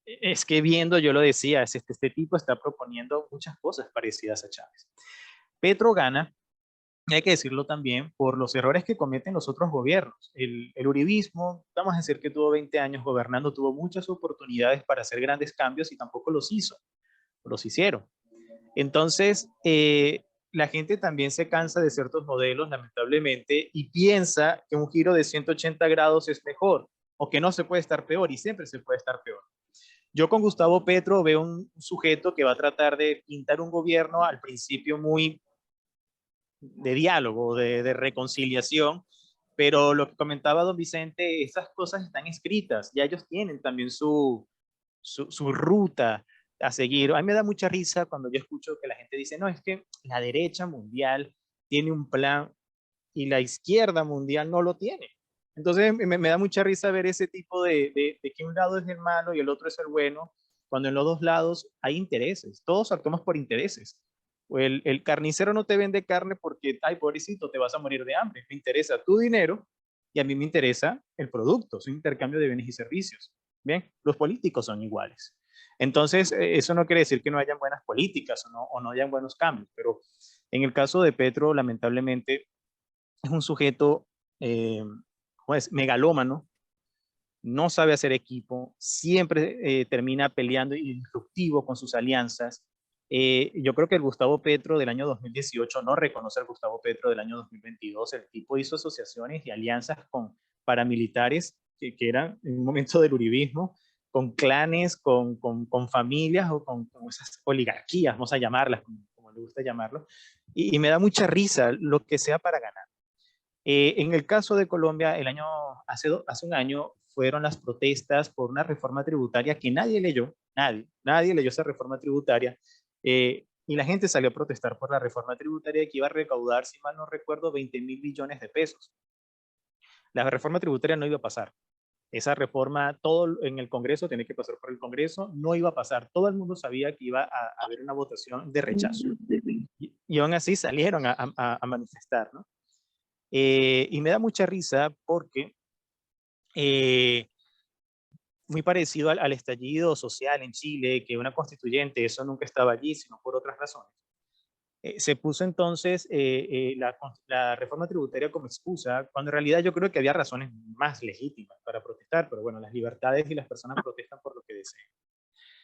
es que viendo, yo lo decía, este tipo está proponiendo muchas cosas parecidas a Chávez. Petro gana, hay que decirlo también, por los errores que cometen los otros gobiernos. El uribismo, vamos a decir que tuvo 20 años gobernando, tuvo muchas oportunidades para hacer grandes cambios y tampoco los hizo, los hicieron. Entonces, la gente también se cansa de ciertos modelos, lamentablemente, y piensa que un giro de 180 grados es mejor, o que no se puede estar peor, y siempre se puede estar peor. Yo con Gustavo Petro veo un sujeto que va a tratar de pintar un gobierno al principio muy de diálogo, de reconciliación, pero lo que comentaba don Vicente, esas cosas están escritas, ya ellos tienen también su ruta a seguir. A mí me da mucha risa cuando yo escucho que la gente dice, no, es que la derecha mundial tiene un plan y la izquierda mundial no lo tiene. Entonces me da mucha risa ver ese tipo de que un lado es el malo y el otro es el bueno, cuando en los dos lados hay intereses, todos actuamos por intereses. El carnicero no te vende carne porque, ay, pobrecito, te vas a morir de hambre. Me interesa tu dinero y a mí me interesa el producto, es un intercambio de bienes y servicios. Bien, los políticos son iguales. Entonces, eso no quiere decir que no hayan buenas políticas o no hayan buenos cambios, pero en el caso de Petro, lamentablemente, es un sujeto pues, megalómano, no sabe hacer equipo, siempre termina peleando y disruptivo con sus alianzas. Yo creo que el Gustavo Petro del año 2018 no reconoce al Gustavo Petro del año 2022. El tipo hizo asociaciones y alianzas con paramilitares que eran en un momento del uribismo, con clanes, con familias o con esas oligarquías, vamos a llamarlas, como le gusta llamarlo, y me da mucha risa lo que sea para ganar. En el caso de Colombia, hace un año fueron las protestas por una reforma tributaria que nadie leyó, nadie leyó esa reforma tributaria, y la gente salió a protestar por la reforma tributaria que iba a recaudar, si mal no recuerdo, 20.000 millones de pesos. La reforma tributaria no iba a pasar. Esa reforma, todo en el Congreso tenía que pasar por el Congreso, no iba a pasar. Todo el mundo sabía que iba a haber una votación de rechazo. Y aún así salieron a manifestar, ¿no? Y me da mucha risa porque muy parecido al estallido social en Chile, que una constituyente, eso nunca estaba allí, sino por otras razones. Se puso entonces la reforma tributaria como excusa, cuando en realidad yo creo que había razones más legítimas para protestar, pero bueno, las libertades y las personas protestan por lo que desean.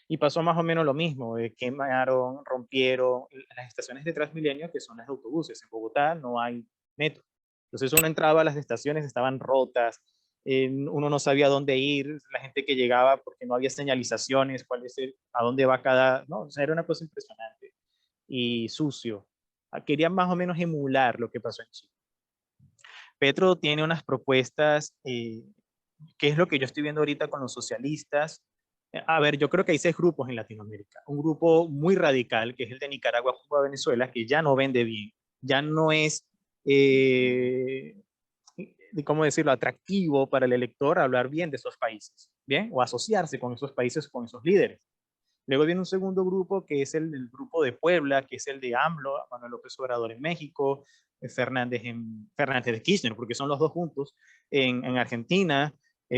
Y pasó más o menos lo mismo, quemaron, rompieron las estaciones de Transmilenio, que son las de autobuses. En Bogotá no hay metro. Entonces uno entraba a las estaciones, estaban rotas, uno no sabía dónde ir, la gente que llegaba porque no había señalizaciones, a dónde va cada, no, o sea, era una cosa impresionante y sucio. Querían más o menos emular lo que pasó en Chile. Petro tiene unas propuestas, que es lo que yo estoy viendo ahorita con los socialistas. A ver, yo creo que hay 6 grupos en Latinoamérica. Un grupo muy radical, que es el de Nicaragua, Cuba, Venezuela, que ya no vende bien, ya no es, ¿cómo decirlo?, atractivo para el elector hablar bien de esos países, ¿bien? O asociarse con esos países, con esos líderes. Luego viene un segundo grupo, que es el grupo de Puebla, que es el de AMLO, Manuel López Obrador en México, Fernández de Kirchner, porque son los dos juntos, en Argentina,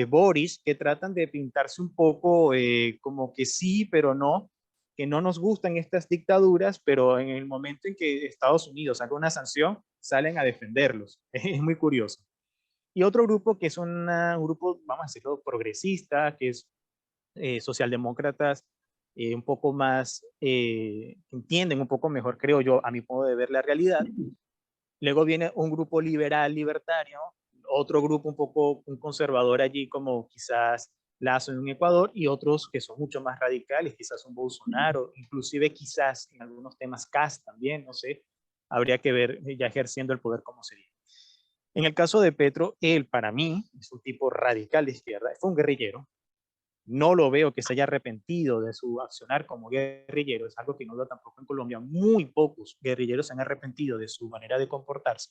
Boris, que tratan de pintarse un poco como que sí, pero no, que no nos gustan estas dictaduras, pero en el momento en que Estados Unidos saca una sanción, salen a defenderlos. Es muy curioso. Y otro grupo que es un grupo, vamos a decirlo, progresista, que es socialdemócratas, un poco más, entienden un poco mejor, creo yo, a mi modo de ver la realidad. Luego viene un grupo liberal, libertario, otro grupo un conservador allí, como quizás Lazo en Ecuador, y otros que son mucho más radicales, quizás un Bolsonaro, inclusive quizás en algunos temas Kast también, no sé, habría que ver ya ejerciendo el poder cómo sería. En el caso de Petro, él para mí es un tipo radical de izquierda, fue un guerrillero. No lo veo que se haya arrepentido de su accionar como guerrillero, es algo que no veo tampoco en Colombia. Muy pocos guerrilleros se han arrepentido de su manera de comportarse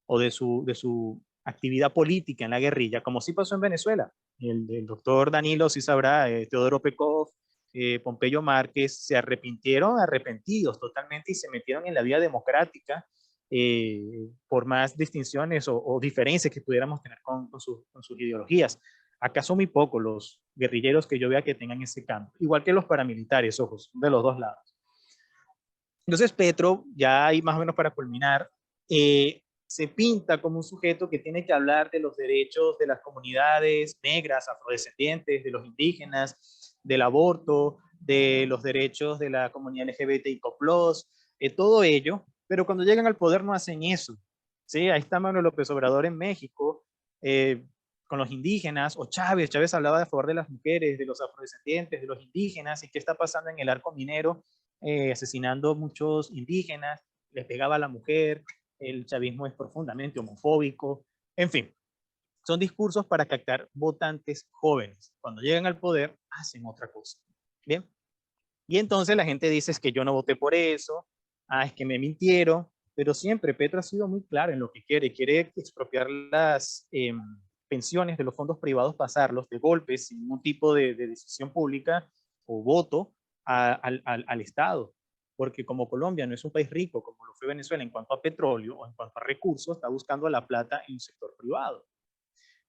o de su actividad política en la guerrilla, como sí pasó en Venezuela. El doctor Danilo sí sabrá, Teodoro Pekov, Pompeyo Márquez, se arrepentidos totalmente y se metieron en la vía democrática, por más distinciones o diferencias que pudiéramos tener con sus ideologías. ¿Acaso muy pocos los guerrilleros que yo vea que tengan ese cambio? Igual que los paramilitares, ojos, de los dos lados. Entonces Petro, ya ahí más o menos para culminar, se pinta como un sujeto que tiene que hablar de los derechos de las comunidades negras, afrodescendientes, de los indígenas, del aborto, de los derechos de la comunidad LGBTIQ+, todo ello, pero cuando llegan al poder no hacen eso. ¿Sí? Ahí está Manuel López Obrador en México, con los indígenas, o Chávez hablaba a favor de las mujeres, de los afrodescendientes, de los indígenas, y qué está pasando en el arco minero, asesinando muchos indígenas, les pegaba a la mujer, el chavismo es profundamente homofóbico, en fin, son discursos para captar votantes jóvenes. Cuando llegan al poder, hacen otra cosa. ¿Bien? Y entonces la gente dice, es que yo no voté por eso, es que me mintieron, pero siempre Petro ha sido muy claro en lo que quiere expropiar las pensiones de los fondos privados, pasarlos de golpe, sin ningún tipo de decisión pública o voto al Estado. porque como Colombia no es un país rico como lo fue Venezuela en cuanto a petróleo o en cuanto a recursos, está buscando la plata en el sector privado.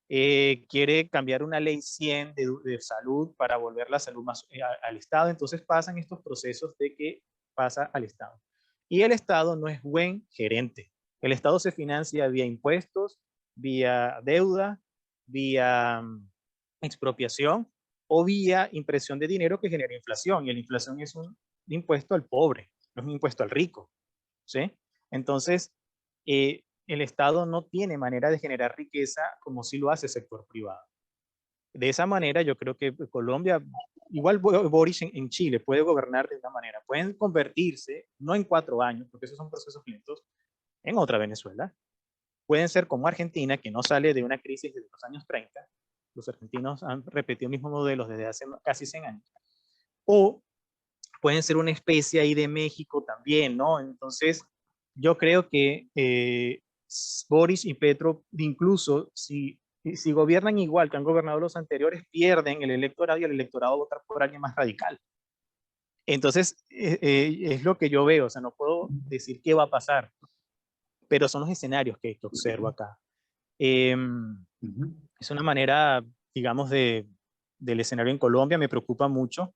Quiere cambiar una ley 100 de salud para volver la salud más al Estado, entonces pasan estos procesos de que pasa al Estado. Y el Estado no es buen gerente. El Estado se financia vía impuestos, vía deuda, vía expropiación o vía impresión de dinero que genera inflación. Y la inflación es un impuesto al pobre, no es un impuesto al rico, ¿sí? Entonces, el Estado no tiene manera de generar riqueza como si lo hace el sector privado. De esa manera, yo creo que Colombia, igual Boris en Chile, puede gobernar de una manera. Pueden convertirse, no en 4 años, porque esos son procesos lentos, en otra Venezuela. Pueden ser como Argentina, que no sale de una crisis desde los años 30. Los argentinos han repetido el mismo modelo desde hace casi 100 años. O pueden ser una especie ahí de México también, ¿no? Entonces, yo creo que Boris y Petro, incluso si gobiernan igual que han gobernado los anteriores, pierden el electorado y el electorado va a votar por alguien más radical. Entonces, es lo que yo veo, o sea, no puedo decir qué va a pasar, pero son los escenarios que observo acá. Es una manera, digamos, del escenario en Colombia, me preocupa mucho.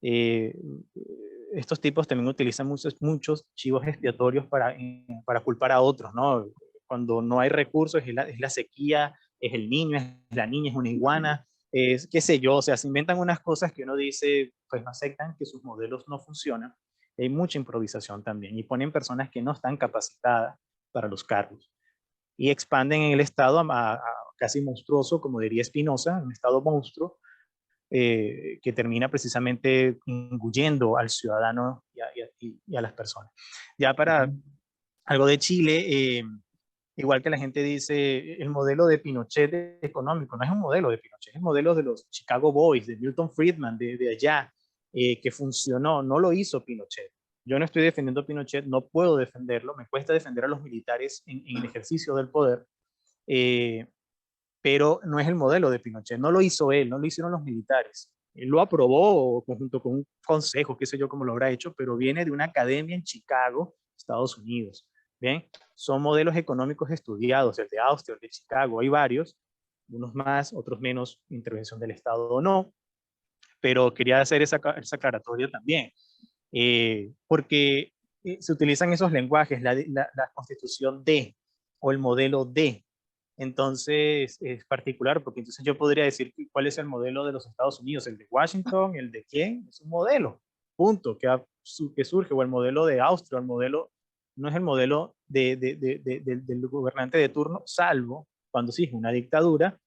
Estos tipos también utilizan muchos chivos expiatorios para culpar a otros, ¿no? Cuando no hay recursos, es la sequía, es el niño, es la niña, es una iguana, es qué sé yo, o sea, se inventan unas cosas que uno dice, pues no aceptan que sus modelos no funcionan. Hay mucha improvisación también y ponen personas que no están capacitadas para los cargos y expanden en el Estado a casi monstruoso, como diría Spinoza, un Estado monstruo, que termina precisamente engullendo al ciudadano y a las personas. Ya para algo de Chile, igual que la gente dice, el modelo de Pinochet económico, no es un modelo de Pinochet, es el modelo de los Chicago Boys, de Milton Friedman, de allá, que funcionó, no lo hizo Pinochet. Yo no estoy defendiendo a Pinochet, no puedo defenderlo, me cuesta defender a los militares en el ejercicio del poder, pero no es el modelo de Pinochet, no lo hizo él, no lo hicieron los militares. Él lo aprobó junto con un consejo, qué sé yo cómo lo habrá hecho, pero viene de una academia en Chicago, Estados Unidos. ¿Bien? Son modelos económicos estudiados, el de Austria, el de Chicago, hay varios, unos más, otros menos, intervención del Estado o no, pero quería hacer esa aclaratoria también, porque se utilizan esos lenguajes, la constitución de, o el modelo de. Entonces es particular, porque entonces yo podría decir cuál es el modelo de los Estados Unidos, el de Washington, el de quién, es un modelo, punto, que surge, o el modelo de Austria, el modelo, no es el modelo del gobernante de turno, salvo cuando sí es una dictadura,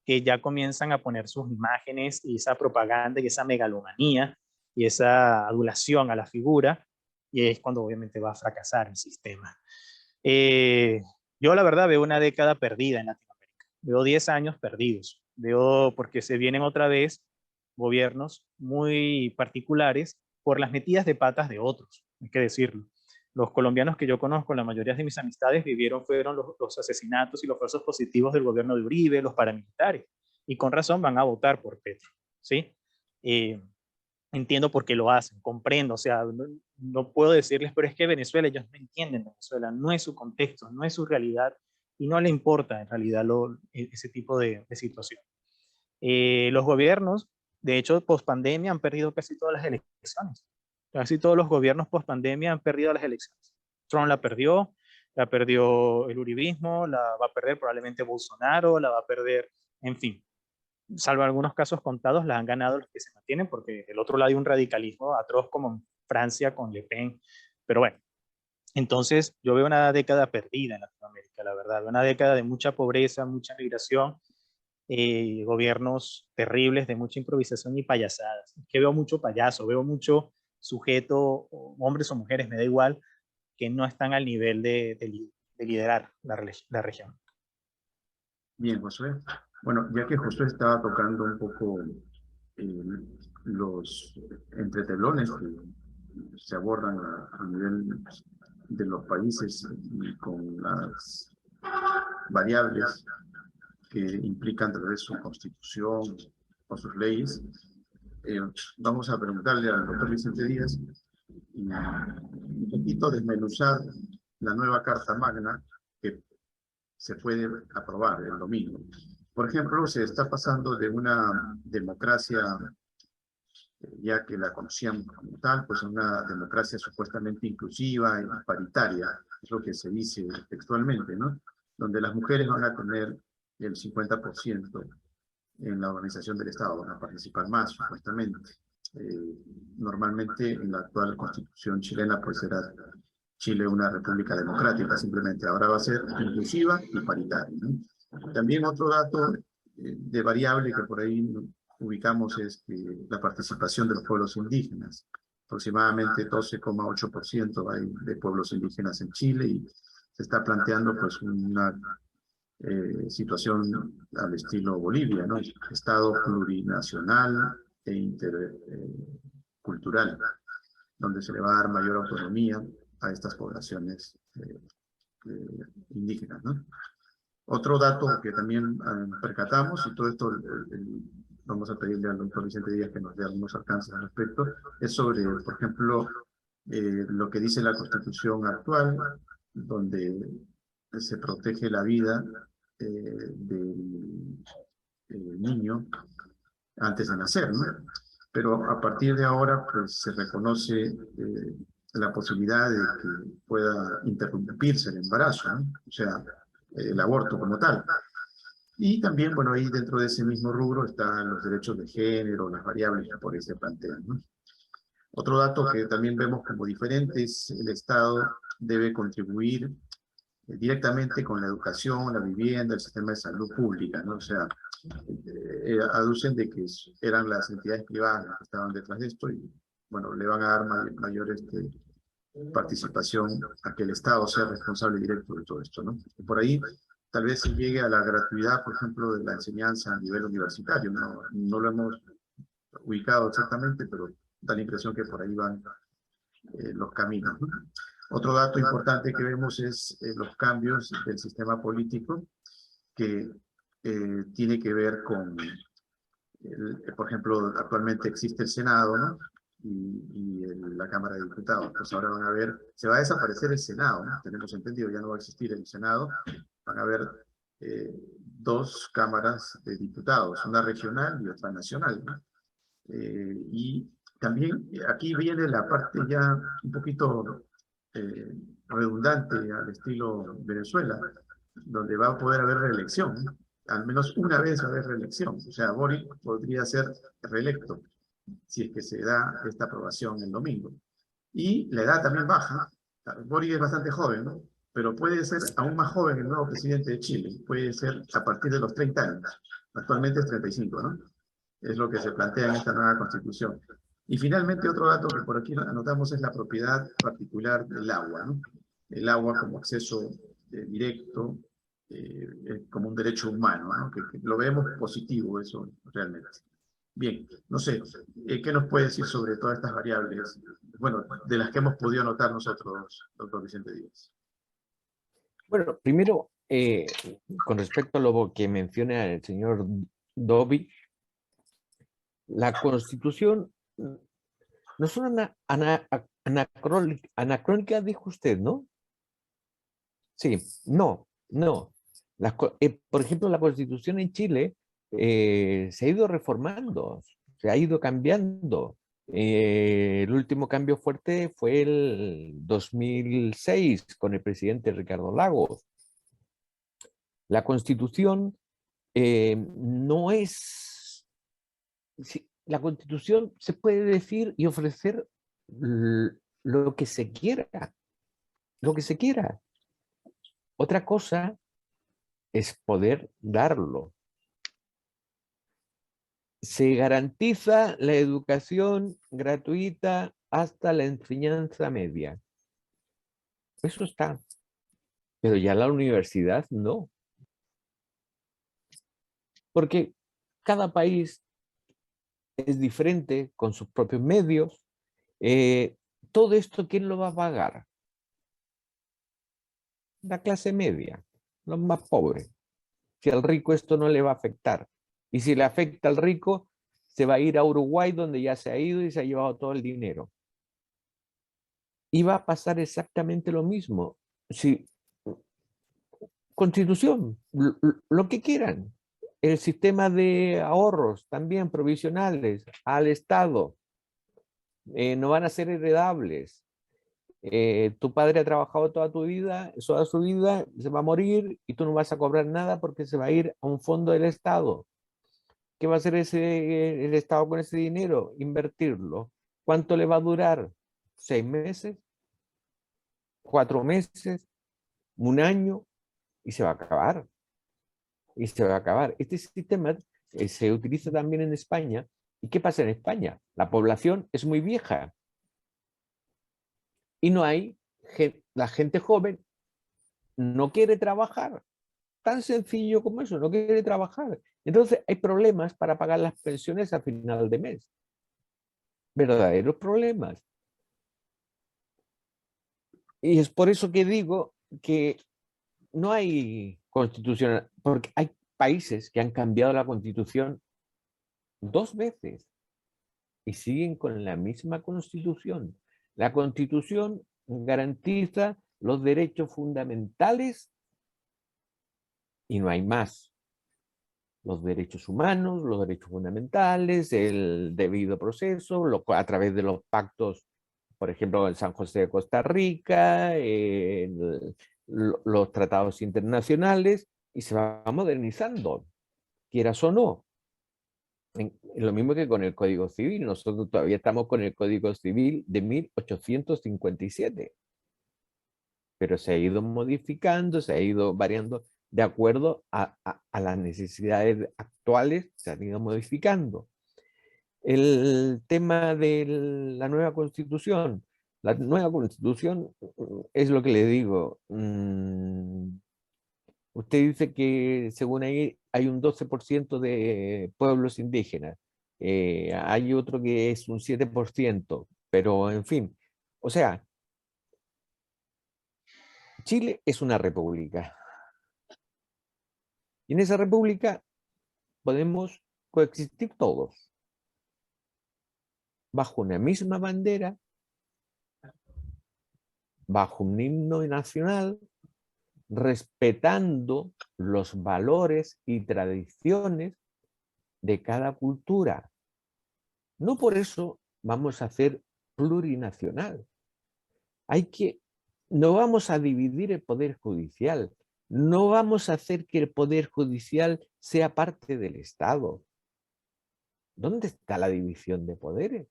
que ya comienzan a poner sus imágenes y esa propaganda y esa megalomanía y esa adulación a la figura, y es cuando obviamente va a fracasar el sistema. Yo la verdad veo una década perdida en Latinoamérica, veo 10 años perdidos, veo porque se vienen otra vez gobiernos muy particulares por las metidas de patas de otros, hay que decirlo. Los colombianos que yo conozco, la mayoría de mis amistades fueron los asesinatos y los falsos positivos del gobierno de Uribe, los paramilitares, y con razón van a votar por Petro, ¿sí? Entiendo por qué lo hacen, comprendo, o sea, no puedo decirles, pero es que Venezuela, ellos no entienden Venezuela, no es su contexto, no es su realidad, y no le importa en realidad ese tipo de situación. Los gobiernos, de hecho, post pandemia han perdido casi todas las elecciones. Casi todos los gobiernos post pandemia han perdido las elecciones. Trump la perdió el uribismo, la va a perder probablemente Bolsonaro, la va a perder, en fin. Salvo algunos casos contados, la han ganado los que se mantienen, porque del otro lado hay un radicalismo atroz como en Francia con Le Pen. Pero bueno, entonces yo veo una década perdida en Latinoamérica, la verdad. Una década de mucha pobreza, mucha migración, gobiernos terribles de mucha improvisación y payasadas. Es que veo mucho payaso, veo mucho sujeto, hombres o mujeres, me da igual, que no están al nivel de liderar la región. Bien, Josué. Bueno, ya que Josué estaba tocando un poco los entretelones que se abordan a nivel de los países y con las variables que implican tal vez su constitución o sus leyes, vamos a preguntarle al doctor Vicente Díaz un poquito desmenuzar la nueva Carta Magna que se puede aprobar el domingo. Por ejemplo, se está pasando de una democracia, ya que la conocíamos como tal, pues una democracia supuestamente inclusiva y paritaria, es lo que se dice textualmente, ¿no? Donde las mujeres van a tener el 50% en la organización del Estado, van a participar más, supuestamente. Normalmente en la actual constitución chilena, pues era Chile una república democrática, simplemente. Ahora va a ser inclusiva y paritaria, ¿no? También otro dato de variable que por ahí ubicamos es que la participación de los pueblos indígenas. Aproximadamente 12,8% hay de pueblos indígenas en Chile y se está planteando pues una situación al estilo Bolivia, ¿no? Estado plurinacional e intercultural, donde se le va a dar mayor autonomía a estas poblaciones indígenas, ¿no? Otro dato que también percatamos, y todo esto vamos a pedirle al doctor Vicente Díaz que nos dé algunos alcances al respecto, es sobre, por ejemplo, lo que dice la Constitución actual, donde se protege la vida del niño antes de nacer, ¿no? Pero a partir de ahora, pues se reconoce la posibilidad de que pueda interrumpirse el embarazo, ¿no? O sea, el aborto como tal. Y también, bueno, ahí dentro de ese mismo rubro están los derechos de género, las variables que por ahí se plantean, ¿no? Otro dato que también vemos como diferente es el Estado debe contribuir directamente con la educación, la vivienda, el sistema de salud pública, ¿no? O sea, aducen de que eran las entidades privadas las que estaban detrás de esto y, bueno, le van a dar mayor participación a que el Estado sea responsable directo de todo esto, ¿no? Y por ahí tal vez se llegue a la gratuidad, por ejemplo, de la enseñanza a nivel universitario, ¿no? No lo hemos ubicado exactamente, pero da la impresión que por ahí van los caminos, ¿no? Otro dato importante que vemos es los cambios del sistema político que tiene que ver con, por ejemplo, actualmente existe el Senado, ¿no? Y la Cámara de Diputados. Pues ahora van a ver, se va a desaparecer el Senado, ¿no? Tenemos entendido, ya no va a existir el Senado. Van a haber dos cámaras de diputados, una regional y otra nacional, ¿no? Y también aquí viene la parte ya un poquito redundante al estilo Venezuela, donde va a poder haber reelección, ¿no? Al menos una vez va a haber reelección, o sea, Boric podría ser reelecto si es que se da esta aprobación el domingo. Y la edad también baja, Boric es bastante joven, ¿no? Pero puede ser aún más joven el nuevo presidente de Chile, puede ser a partir de los 30 años, actualmente es 35, ¿no? Es lo que se plantea en esta nueva constitución. Y finalmente otro dato que por aquí anotamos es la propiedad particular del agua, ¿no? El agua como acceso directo, como un derecho humano, ¿no? Que lo vemos positivo eso realmente. Bien, no sé, ¿qué nos puede decir sobre todas estas variables? Bueno, de las que hemos podido notar nosotros, doctor Vicente Díaz. Bueno, primero, con respecto a lo que menciona el señor Dobby, la Constitución no es una anacrónica, dijo usted, ¿no? Sí, no. Por ejemplo, la Constitución en Chile se ha ido reformando, se ha ido cambiando. El último cambio fuerte fue el 2006 con el presidente Ricardo Lagos. La Constitución no es... La Constitución se puede decir y ofrecer lo que se quiera, lo que se quiera. Otra cosa es poder darlo. Se garantiza la educación gratuita hasta la enseñanza media. Eso está. Pero ya la universidad no. Porque cada país es diferente con sus propios medios. Todo esto, ¿quién lo va a pagar? La clase media, los más pobres. Si al rico esto no le va a afectar. Y si le afecta al rico, se va a ir a Uruguay, donde ya se ha ido y se ha llevado todo el dinero. Y va a pasar exactamente lo mismo. Si, Constitución, lo que quieran. El sistema de ahorros también provisionales al Estado, no van a ser heredables. Tu padre ha trabajado toda tu vida, toda su vida, se va a morir y tú no vas a cobrar nada porque se va a ir a un fondo del Estado. ¿Qué va a hacer el Estado con ese dinero? Invertirlo. ¿Cuánto le va a durar? ¿6 meses? ¿4 meses? ¿Un año? Y se va a acabar. Y se va a acabar. Este sistema se utiliza también en España. ¿Y qué pasa en España? La población es muy vieja y no hay, la gente joven no quiere trabajar. Tan sencillo como eso, no quiere trabajar. Entonces hay problemas para pagar las pensiones a final de mes. Verdaderos problemas. Y es por eso que digo que no hay constitución, porque hay países que han cambiado la constitución 2 veces y siguen con la misma constitución. La constitución garantiza los derechos fundamentales y no hay más. Los derechos humanos, los derechos fundamentales, el debido proceso, a través de los pactos, por ejemplo, en San José de Costa Rica, los tratados internacionales, y se va modernizando, quieras o no. Lo mismo que con el Código Civil, nosotros todavía estamos con el Código Civil de 1857, pero se ha ido modificando, se ha ido variando de acuerdo a las necesidades actuales, se han ido modificando. El tema de la nueva Constitución. La nueva Constitución es lo que le digo. Usted dice que según ahí hay un 12% de pueblos indígenas. Hay otro que es un 7%, pero en fin. O sea, Chile es una república. Y en esa república podemos coexistir todos, bajo una misma bandera, bajo un himno nacional, respetando los valores y tradiciones de cada cultura. No por eso vamos a hacer plurinacional. No vamos a dividir el poder judicial, no vamos a hacer que el poder judicial sea parte del Estado. ¿Dónde está la división de poderes?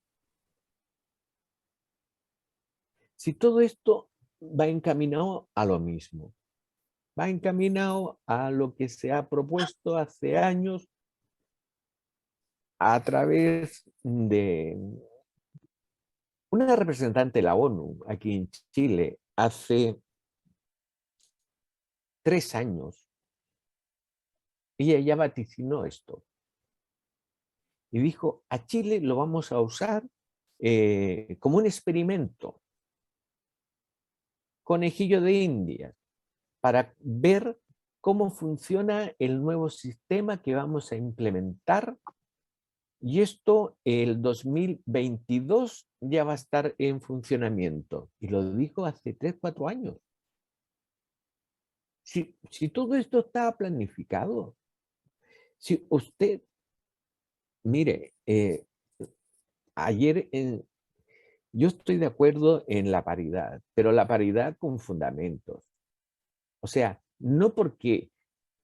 Si todo esto va encaminado a lo mismo, va encaminado a lo que se ha propuesto hace años a través de una representante de la ONU aquí en Chile hace 3 años. Ella ya vaticinó esto y dijo: a Chile lo vamos a usar como un experimento, conejillo de Indias, para ver cómo funciona el nuevo sistema que vamos a implementar. Y esto el 2022 ya va a estar en funcionamiento. Y lo dijo hace 3, 4 años. Si todo esto está planificado, si usted, mire, ayer yo estoy de acuerdo en la paridad, pero la paridad con fundamentos. O sea, no porque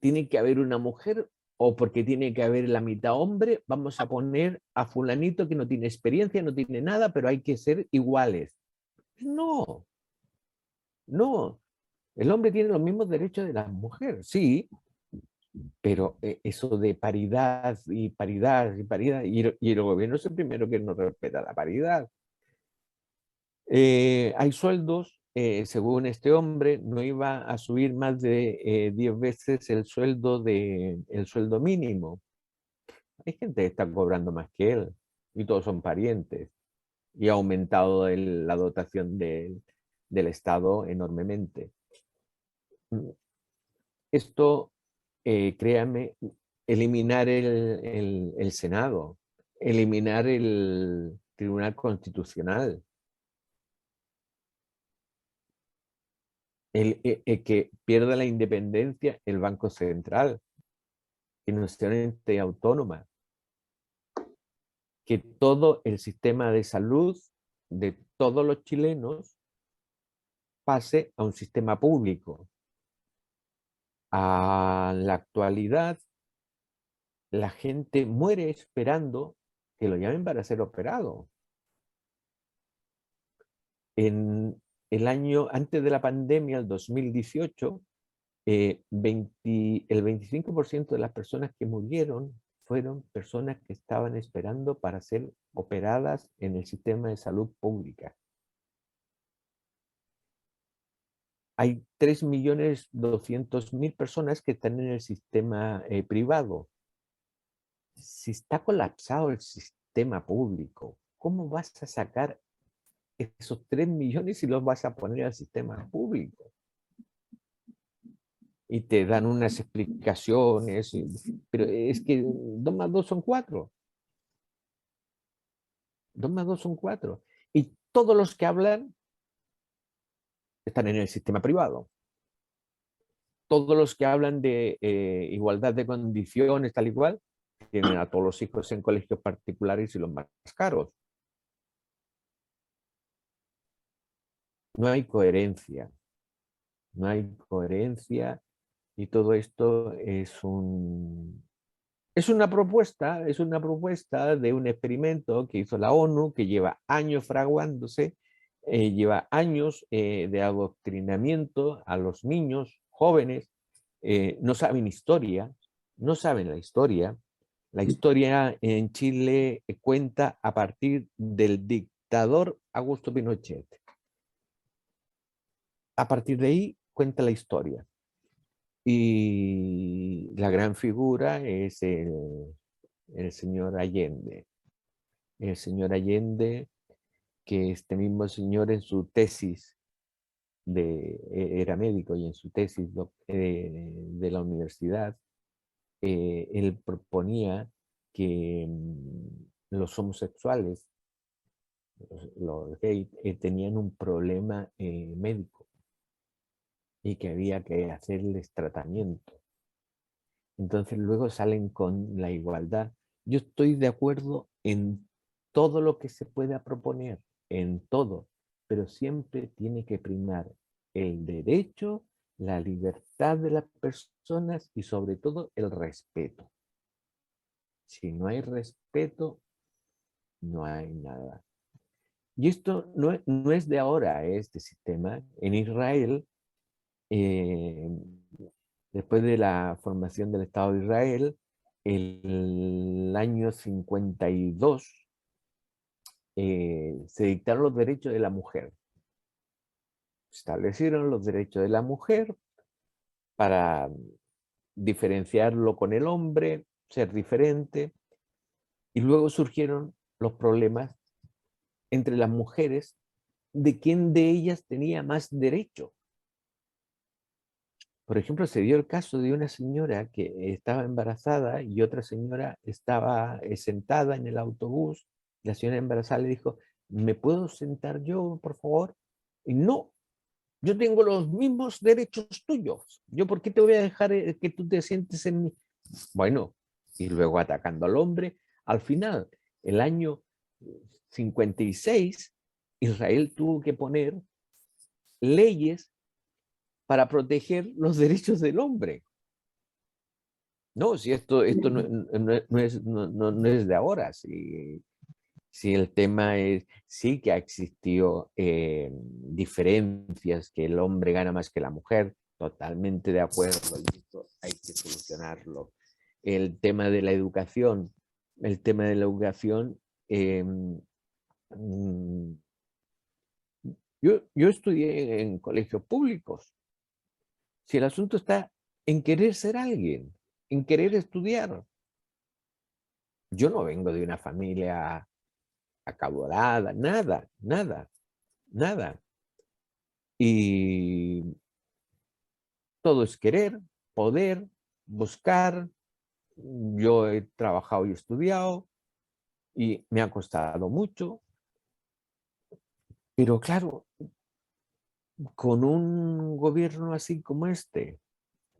tiene que haber una mujer o porque tiene que haber la mitad hombre, vamos a poner a fulanito que no tiene experiencia, no tiene nada, pero hay que ser iguales. No, no. El hombre tiene los mismos derechos de la mujer, sí, pero eso de paridad y paridad y paridad, y el gobierno es el primero que no respeta la paridad. Hay sueldos, según este hombre, no iba a subir más de 10 veces el sueldo mínimo. Hay gente que está cobrando más que él y todos son parientes. Y ha aumentado la dotación del Estado enormemente. Esto, créame, eliminar el Senado, eliminar el Tribunal Constitucional, que pierda la independencia el Banco Central, que no sea un ente autónoma, que todo el sistema de salud de todos los chilenos pase a un sistema público. A la actualidad, la gente muere esperando que lo llamen para ser operado. En el año antes de la pandemia, el 2018, el 25% de las personas que murieron fueron personas que estaban esperando para ser operadas en el sistema de salud pública. Hay 3.200.000 personas que están en el sistema privado. Si está colapsado el sistema público, ¿cómo vas a sacar esos 3 millones y los vas a poner al sistema público? Y te dan unas explicaciones, pero es que 2 más 2 son 4. 2 más 2 son 4. Y todos los que hablan están en el sistema privado. Todos los que hablan de igualdad de condiciones, tal y cual, tienen a todos los hijos en colegios particulares y los más caros. No hay coherencia. No hay coherencia y todo esto es una propuesta de un experimento que hizo la ONU, que lleva años fraguándose, lleva años de adoctrinamiento a los niños jóvenes, no saben historia, no saben la historia. La historia en Chile cuenta a partir del dictador Augusto Pinochet. A partir de ahí cuenta la historia. Y la gran figura es el señor Allende. El señor Allende, que este mismo señor en su tesis, era médico y en su tesis de la universidad, él proponía que los homosexuales, los gays, tenían un problema médico y que había que hacerles tratamiento. Entonces luego salen con la igualdad. Yo estoy de acuerdo en todo lo que se pueda proponer, en todo, pero siempre tiene que primar el derecho, la libertad de las personas y sobre todo el respeto. Si no hay respeto, no hay nada. Y esto no es de ahora, este sistema. En Israel, después de la formación del Estado de Israel, el año 52, se dictaron los derechos de la mujer. Se establecieron los derechos de la mujer para diferenciarlo con el hombre, ser diferente, y luego surgieron los problemas entre las mujeres de quién de ellas tenía más derecho. Por ejemplo, se dio el caso de una señora que estaba embarazada y otra señora estaba sentada en el autobús. La señora embarazada le dijo, ¿me puedo sentar yo, por favor? Y no, yo tengo los mismos derechos tuyos. ¿Yo por qué te voy a dejar que tú te sientes en mí? Bueno, y luego atacando al hombre. Al final, el año 56, Israel tuvo que poner leyes para proteger los derechos del hombre. No, si esto no es de ahora, si el tema es, sí que ha existido diferencias, que el hombre gana más que la mujer, totalmente de acuerdo, y esto hay que solucionarlo. El tema de la educación, yo estudié en colegios públicos. Si el asunto está en querer ser alguien, en querer estudiar. Yo no vengo de una familia acabulada, nada, nada, nada. Y todo es querer, poder, buscar. Yo he trabajado y estudiado y me ha costado mucho. Pero claro, con un gobierno así como este,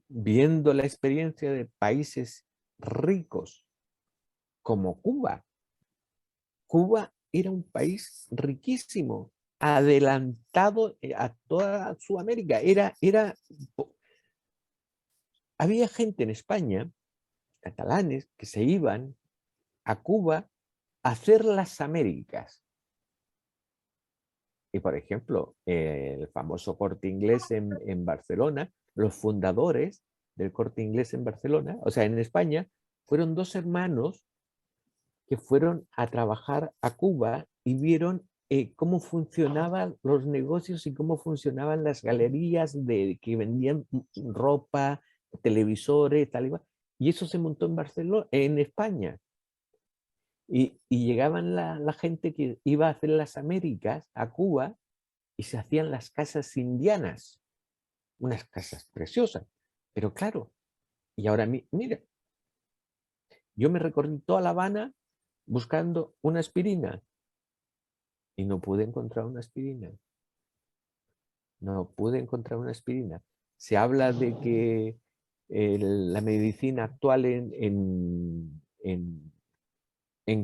viendo la experiencia de países ricos como Cuba. Cuba era un país riquísimo, adelantado a toda Sudamérica. Había gente en España, catalanes, que se iban a Cuba a hacer las Américas. Y por ejemplo, el famoso Corte Inglés en Barcelona, los fundadores del Corte Inglés en Barcelona, o sea, en España, fueron dos hermanos que fueron a trabajar a Cuba y vieron cómo funcionaban los negocios y cómo funcionaban las galerías que vendían ropa, televisores, tal y cual. Y eso se montó en Barcelona, en España. Y llegaban la gente que iba a hacer las Américas a Cuba y se hacían las casas indianas, unas casas preciosas. Pero claro, y ahora mira, yo me recorrí toda La Habana buscando una aspirina y no pude encontrar una aspirina. No pude encontrar una aspirina. Se habla de que la medicina actual en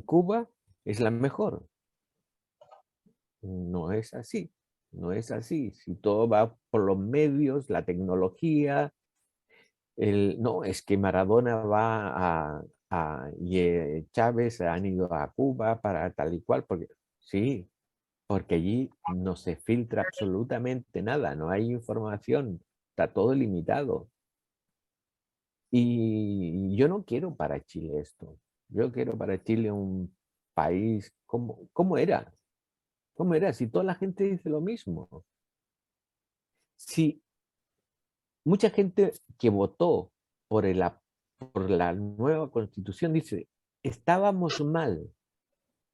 Cuba es la mejor. No es así. No es así. Si todo va por los medios, la tecnología, no, es que Maradona va y Chávez han ido a Cuba para tal y cual, porque sí, porque allí no se filtra absolutamente nada, no hay información, está todo limitado. Y yo no quiero para Chile esto. Yo quiero para Chile un país como era. ¿Cómo era? Si toda la gente dice lo mismo. Si mucha gente que votó por la nueva constitución dice, estábamos mal,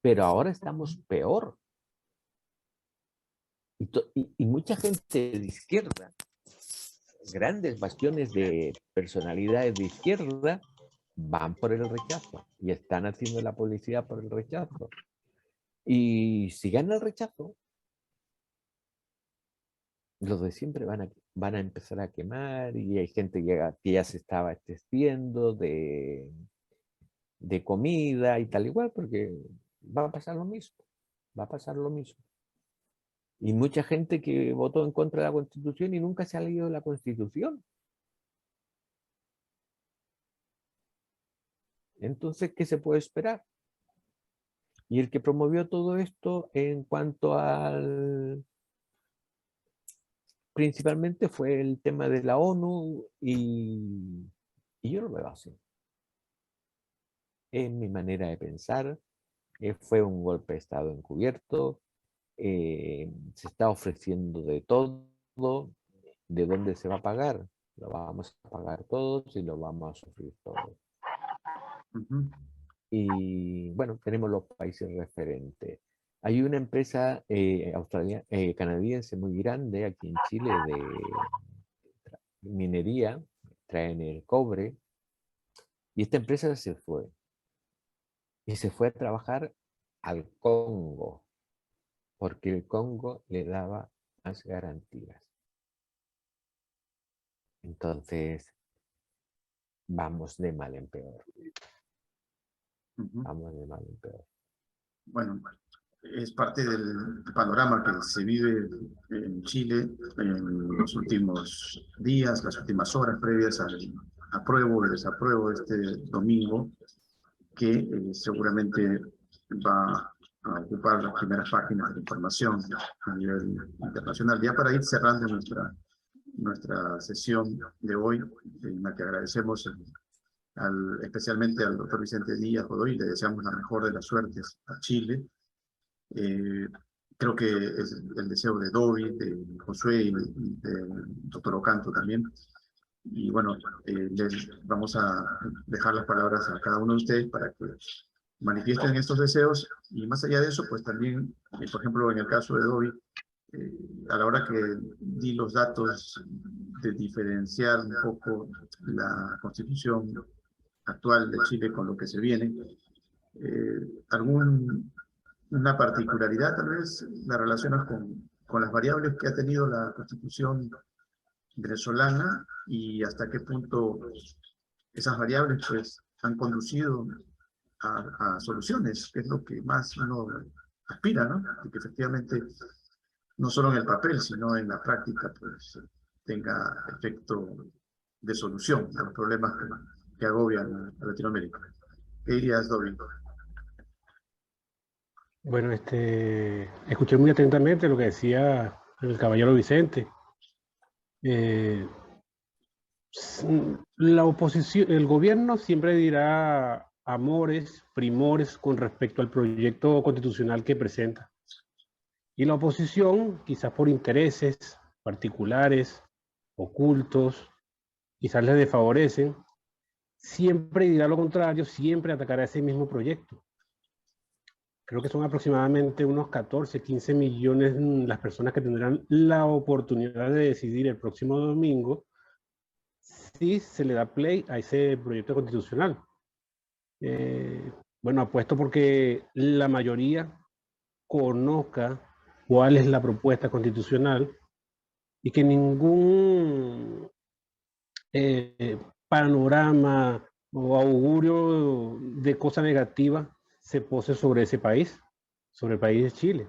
pero ahora estamos peor. Y mucha gente de izquierda, grandes bastiones de personalidades de izquierda, van por el rechazo y están haciendo la publicidad por el rechazo. Y si gana el rechazo, los de siempre van a empezar a quemar y hay gente que ya se estaba abasteciendo de comida y tal igual, porque va a pasar lo mismo, va a pasar lo mismo. Y mucha gente que votó en contra de la Constitución y nunca se ha leído la Constitución. Entonces, ¿qué se puede esperar? Y el que promovió todo esto en cuanto al... Principalmente fue el tema de la ONU y yo lo veo así. Es mi manera de pensar. Fue un golpe de Estado encubierto. Se está ofreciendo de todo. ¿De dónde se va a pagar? Lo vamos a pagar todos y lo vamos a sufrir todos. Y bueno, tenemos los países referentes. Hay una empresa canadiense muy grande aquí en Chile de minería, traen el cobre, y esta empresa se fue. Y se fue a trabajar al Congo, porque el Congo le daba más garantías. Entonces, vamos de mal en peor. Vamos de mal en peor. Bueno, es parte del panorama que se vive en Chile en los últimos días, las últimas horas previas al apruebo y desapruebo este domingo, que seguramente va a ocupar las primeras páginas de información a nivel internacional. Ya para ir cerrando nuestra sesión de hoy, en la que agradecemos especialmente al doctor Vicente Díaz Godoy, le deseamos la mejor de las suertes a Chile. Creo que es el deseo de Dovi, de Josué y del doctor Ocanto también. Y bueno, les vamos a dejar las palabras a cada uno de ustedes para que manifiesten estos deseos. Y más allá de eso, pues también, por ejemplo, en el caso de Dovi, a la hora que di los datos de diferenciar un poco la constitución actual de Chile con lo que se viene, una particularidad tal vez la relacionas con las variables que ha tenido la Constitución venezolana y hasta qué punto esas variables pues han conducido a soluciones, que es lo que más uno aspira, ¿no? Y que efectivamente no solo en el papel, sino en la práctica, pues tenga efecto de solución a los problemas que agobian a Latinoamérica. ¿Qué dirías, Domingo? Bueno, escuché muy atentamente lo que decía el caballero Vicente. La oposición, el gobierno siempre dirá amores, primores con respecto al proyecto constitucional que presenta. Y la oposición, quizás por intereses particulares, ocultos, quizás les desfavorecen, siempre dirá lo contrario, siempre atacará ese mismo proyecto. Creo que son aproximadamente unos 14, 15 millones las personas que tendrán la oportunidad de decidir el próximo domingo si se le da play a ese proyecto constitucional. Bueno, apuesto porque la mayoría conozca cuál es la propuesta constitucional y que ningún panorama o augurio de cosa negativa se pose sobre ese país, sobre el país de Chile.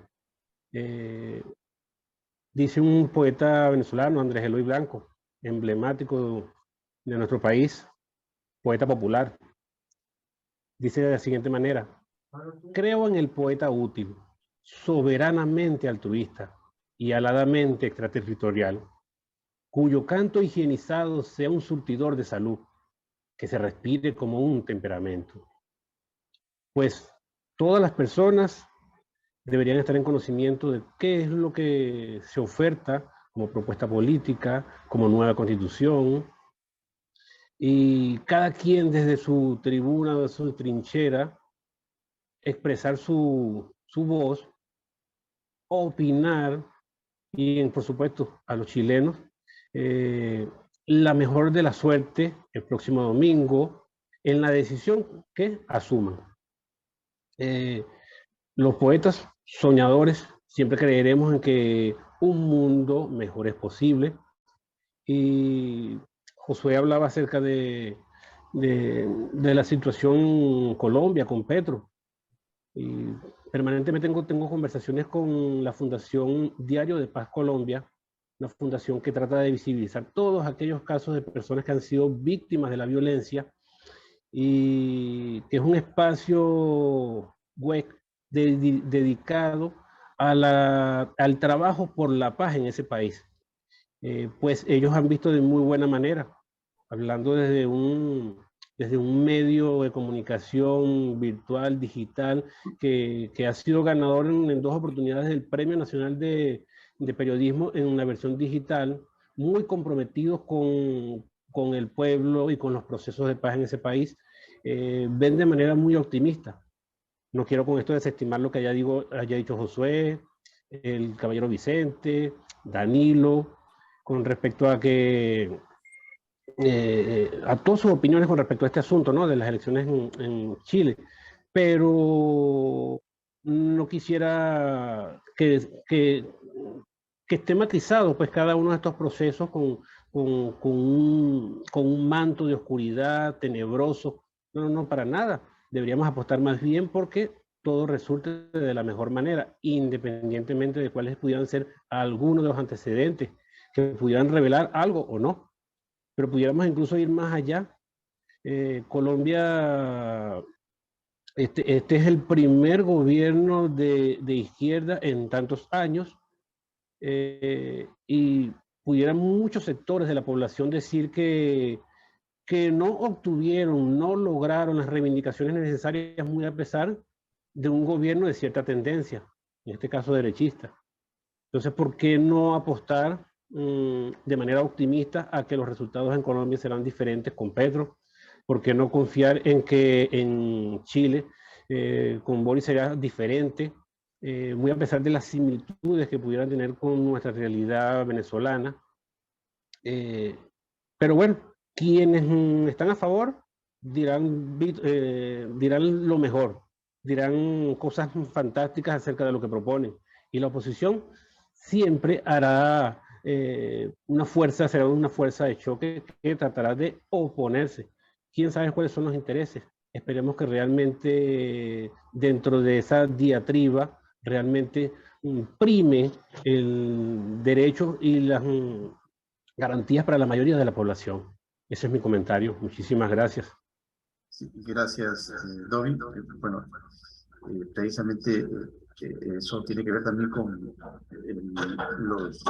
Dice un poeta venezolano, Andrés Eloy Blanco, emblemático de nuestro país, poeta popular. Dice de la siguiente manera: creo en el poeta útil, soberanamente altruista y aladamente extraterritorial, cuyo canto higienizado sea un surtidor de salud, que se respire como un temperamento. Pues todas las personas deberían estar en conocimiento de qué es lo que se oferta como propuesta política, como nueva constitución, y cada quien desde su tribuna o su trinchera expresar su voz, opinar y, por supuesto, a los chilenos la mejor de la suerte el próximo domingo en la decisión que asuman. Los poetas soñadores siempre creeremos en que un mundo mejor es posible, y Josué hablaba acerca de la situación en Colombia con Petro. Y permanentemente tengo conversaciones con la Fundación Diario de Paz Colombia, una fundación que trata de visibilizar todos aquellos casos de personas que han sido víctimas de la violencia, y que es un espacio web dedicado al trabajo por la paz en ese país. Pues ellos han visto de muy buena manera, hablando desde un medio de comunicación virtual, digital, que ha sido ganador en 2 oportunidades del Premio Nacional de Periodismo en una versión digital, muy comprometidos con el pueblo y con los procesos de paz en ese país. Ven de manera muy optimista. No quiero con esto desestimar lo que haya dicho Josué, el caballero Vicente, Danilo, con respecto a que a todas sus opiniones con respecto a este asunto, ¿no?, de las elecciones en Chile, pero no quisiera que esté matizado pues cada uno de estos procesos con un manto de oscuridad tenebroso. No, para nada. Deberíamos apostar más bien porque todo resulte de la mejor manera, independientemente de cuáles pudieran ser algunos de los antecedentes que pudieran revelar algo o no. Pero pudiéramos incluso ir más allá. Colombia, este es el primer gobierno de izquierda en tantos años, y pudieran muchos sectores de la población decir que no obtuvieron, no lograron las reivindicaciones necesarias, muy a pesar de un gobierno de cierta tendencia, en este caso derechista. Entonces, ¿por qué no apostar de manera optimista a que los resultados en Colombia serán diferentes con Petro? ¿Por qué no confiar en que en Chile con Boric será diferente, muy a pesar de las similitudes que pudieran tener con nuestra realidad venezolana? Pero bueno, quienes están a favor dirán lo mejor, dirán cosas fantásticas acerca de lo que proponen, y la oposición siempre hará será una fuerza de choque que tratará de oponerse. ¿Quién sabe cuáles son los intereses? Esperemos que realmente dentro de esa diatriba realmente prime el derecho y las garantías para la mayoría de la población. Ese es mi comentario. Muchísimas gracias. Sí, gracias, Dovi. Bueno, precisamente eso tiene que ver también con los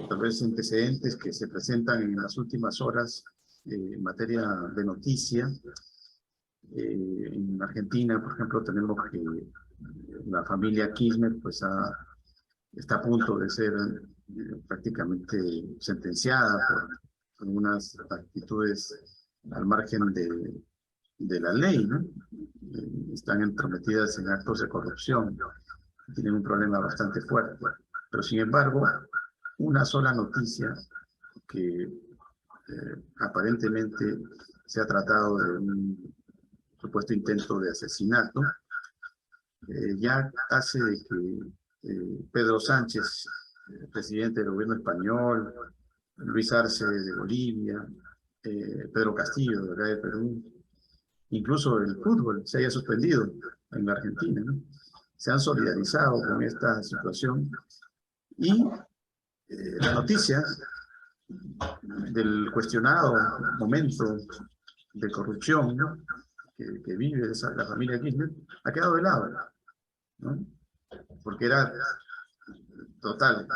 tal vez antecedentes que se presentan en las últimas horas en materia de noticia. En Argentina, por ejemplo, tenemos que la familia Kirchner pues está a punto de ser prácticamente sentenciada por algunas actitudes al margen de la ley, ¿no? Están entrometidas en actos de corrupción, tienen un problema bastante fuerte. Pero sin embargo, una sola noticia que aparentemente se ha tratado de un supuesto intento de asesinato, ya hace de que Pedro Sánchez, presidente del gobierno español, Luis Arce de Bolivia, Pedro Castillo de acá de Perú, incluso el fútbol se haya suspendido en la Argentina, ¿no? Se han solidarizado con esta situación y la noticia del cuestionado momento de corrupción, ¿no? que vive la familia Kirchner ha quedado de lado, ¿no? Porque era total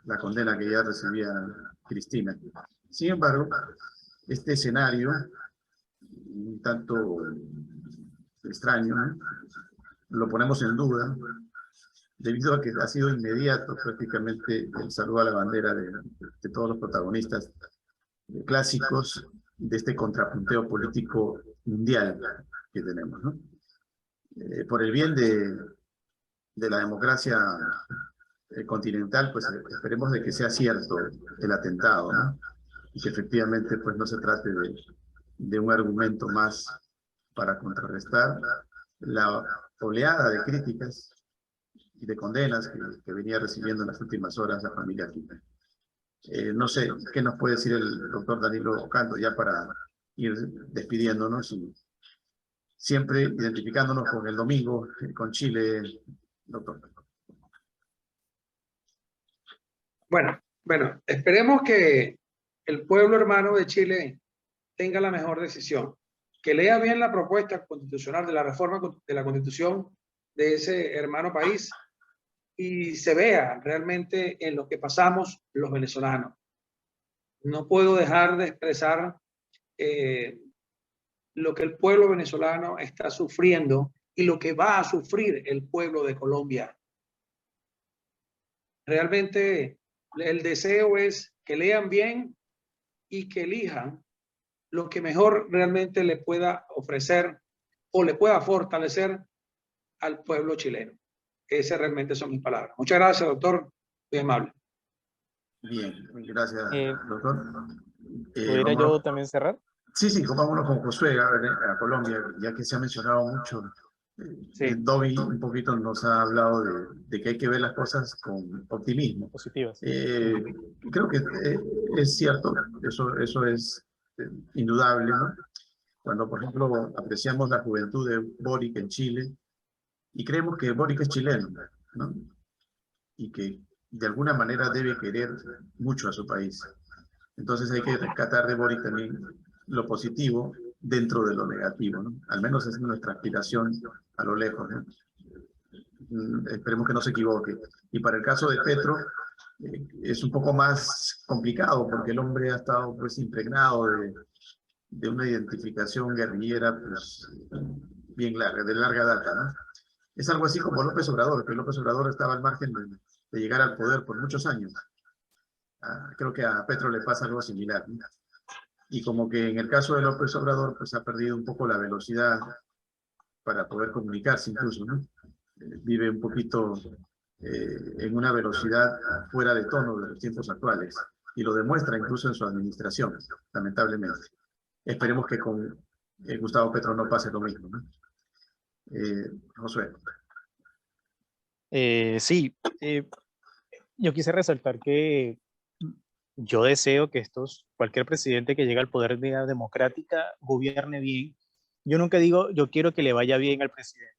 la condena que ya recibía Cristina. Sin embargo, este escenario un tanto extraño, ¿no? Lo ponemos en duda debido a que ha sido inmediato prácticamente el saludo a la bandera de todos los protagonistas clásicos de este contrapunteo político mundial que tenemos, ¿no? Por el bien de la democracia continental, pues esperemos de que sea cierto el atentado, ¿no? Y que efectivamente pues no se trate de un argumento más para contrarrestar la oleada de críticas y de condenas que venía recibiendo en las últimas horas la familia Kirchner. No sé, ¿qué nos puede decir el doctor Danilo Ocando ya para ir despidiéndonos y siempre identificándonos con el domingo, con Chile, doctor? Bueno, esperemos que el pueblo hermano de Chile tenga la mejor decisión, que lea bien la propuesta constitucional de la reforma de la Constitución de ese hermano país y se vea realmente en lo que pasamos los venezolanos. No puedo dejar de expresar lo que el pueblo venezolano está sufriendo y lo que va a sufrir el pueblo de Colombia. Realmente el deseo es que lean bien y que elijan lo que mejor realmente le pueda ofrecer o le pueda fortalecer al pueblo chileno. Esas realmente son mis palabras. Muchas gracias, doctor. Muy amable. Bien, gracias, doctor. ¿Pudiera yo también cerrar? Sí, vámonos con Josué a Colombia, ya que se ha mencionado mucho. Sí. Dovi un poquito nos ha hablado de que hay que ver las cosas con optimismo. Positivas. Creo que es cierto, eso es indudable, ¿no? Cuando, por ejemplo, apreciamos la juventud de Boric en Chile y creemos que Boric es chileno, ¿no? Y que de alguna manera debe querer mucho a su país. Entonces hay que rescatar de Boric también lo positivo dentro de lo negativo, ¿no? Al menos es nuestra aspiración a lo lejos, ¿no? Esperemos que no se equivoque. Y para el caso de Petro, es un poco más complicado porque el hombre ha estado pues impregnado de una identificación guerrillera pues bien larga, de larga data, ¿no? Es algo así como López Obrador, que López Obrador estaba al margen de llegar al poder por muchos años. Creo que a Petro le pasa algo similar, ¿no? Y como que en el caso de López Obrador, pues ha perdido un poco la velocidad para poder comunicarse incluso, ¿no? Vive un poquito en una velocidad fuera de tono de los tiempos actuales y lo demuestra incluso en su administración, lamentablemente. Esperemos que con Gustavo Petro no pase lo mismo, ¿no? Josué. Sí, yo quise resaltar que yo deseo que cualquier presidente que llegue al poder de la democrática gobierne bien. Yo nunca digo, yo quiero que le vaya bien al presidente.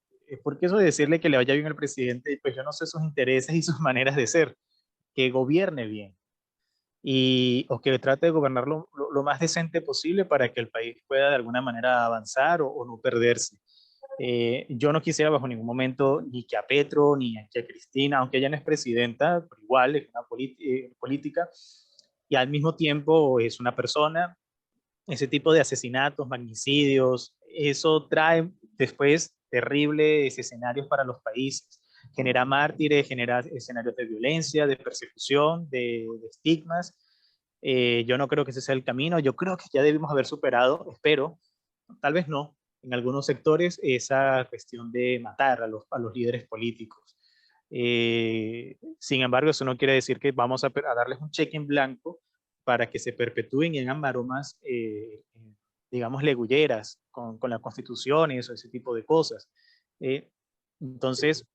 Porque eso de decirle que le vaya bien al presidente, pues yo no sé sus intereses y sus maneras de ser. Que gobierne bien. O que trate de gobernar lo más decente posible para que el país pueda de alguna manera avanzar o no perderse. Yo no quisiera bajo ningún momento ni que a Petro ni a que a Cristina, aunque ella no es presidenta, pero igual es una política y al mismo tiempo es una persona, ese tipo de asesinatos, magnicidios, eso trae después terribles escenarios para los países. Genera mártires, genera escenarios de violencia, de persecución, de estigmas. Yo no creo que ese sea el camino. Yo creo que ya debimos haber superado, espero, tal vez no, en algunos sectores, esa cuestión de matar a los líderes políticos. Sin embargo, eso no quiere decir que vamos a darles un cheque en blanco para que se perpetúen y hagan maromas, digamos, legulleras con la Constitución y eso, ese tipo de cosas. Entonces,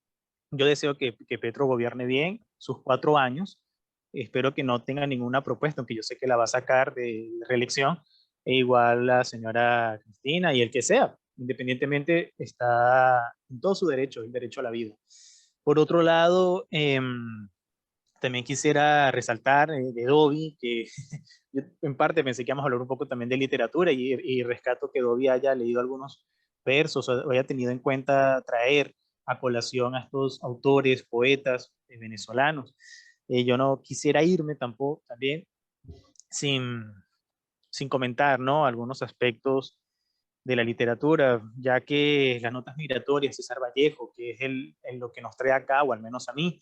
yo deseo que Petro gobierne bien sus 4 años. Espero que no tenga ninguna propuesta, aunque yo sé que la va a sacar de reelección. E igual la señora Cristina y el que sea, independientemente, está en todo su derecho, el derecho a la vida. Por otro lado, también quisiera resaltar de Dobby, que yo en parte pensé que íbamos a hablar un poco también de literatura y rescato que Dobby haya leído algunos versos o haya tenido en cuenta traer a colación a estos autores, poetas venezolanos. Yo no quisiera irme tampoco también sin, sin comentar, ¿no?, algunos aspectos de la literatura, ya que las notas migratorias, César Vallejo, que es en lo que nos trae acá, o al menos a mí,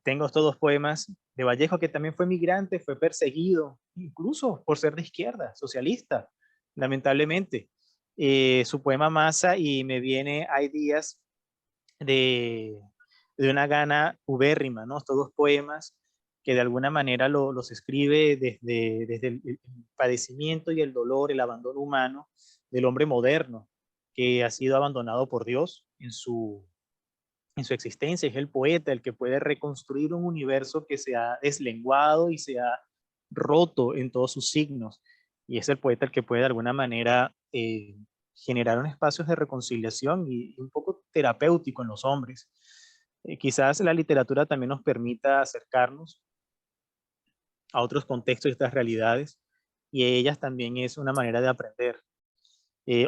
tengo estos 2 poemas de Vallejo, que también fue migrante, fue perseguido, incluso por ser de izquierda, socialista, lamentablemente. Su poema Masa y me viene Hay días de, de una gana ubérrima, ¿no? Estos 2 poemas que de alguna manera los escribe desde el padecimiento y el dolor, el abandono humano del hombre moderno, que ha sido abandonado por Dios en su existencia. Es el poeta el que puede reconstruir un universo que se ha deslenguado y se ha roto en todos sus signos. Y es el poeta el que puede de alguna manera generar un espacio de reconciliación y un poco terapéutico en los hombres. Quizás la literatura también nos permita acercarnos a otros contextos y otras realidades, y ellas también es una manera de aprender.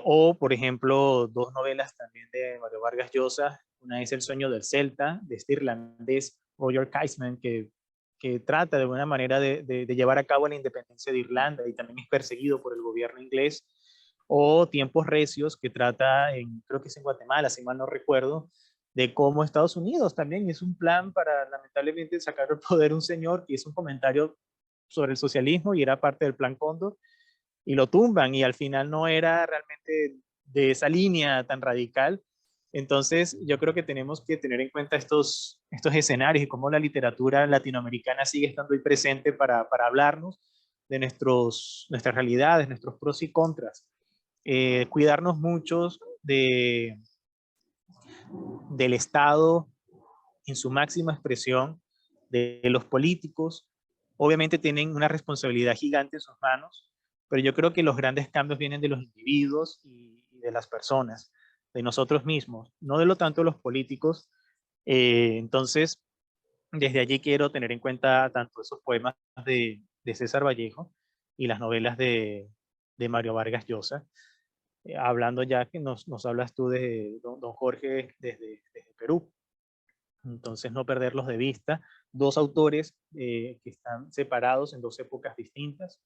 O, por ejemplo, 2 novelas también de Mario Vargas Llosa. Una es El sueño del Celta, de este irlandés Roger Kaisman, que trata de alguna manera de llevar a cabo la independencia de Irlanda y también es perseguido por el gobierno inglés. O Tiempos Recios, que trata, creo que es en Guatemala, si mal no recuerdo, de cómo Estados Unidos también es un plan para, lamentablemente, sacar del poder un señor que hizo un comentario sobre el socialismo y era parte del Plan Cóndor, y lo tumban y al final no era realmente de esa línea tan radical. Entonces yo creo que tenemos que tener en cuenta estos escenarios y cómo la literatura latinoamericana sigue estando ahí presente para hablarnos de nuestras realidades, nuestros pros y contras. Cuidarnos mucho del Estado en su máxima expresión, de los políticos. Obviamente tienen una responsabilidad gigante en sus manos, pero yo creo que los grandes cambios vienen de los individuos y de las personas, de nosotros mismos, no de lo tanto de los políticos. Entonces, desde allí quiero tener en cuenta tanto esos poemas de César Vallejo y las novelas de Mario Vargas Llosa. Hablando ya que nos hablas tú de don Jorge desde Perú. Entonces, no perderlos de vista. 2 autores que están separados en 2 épocas distintas.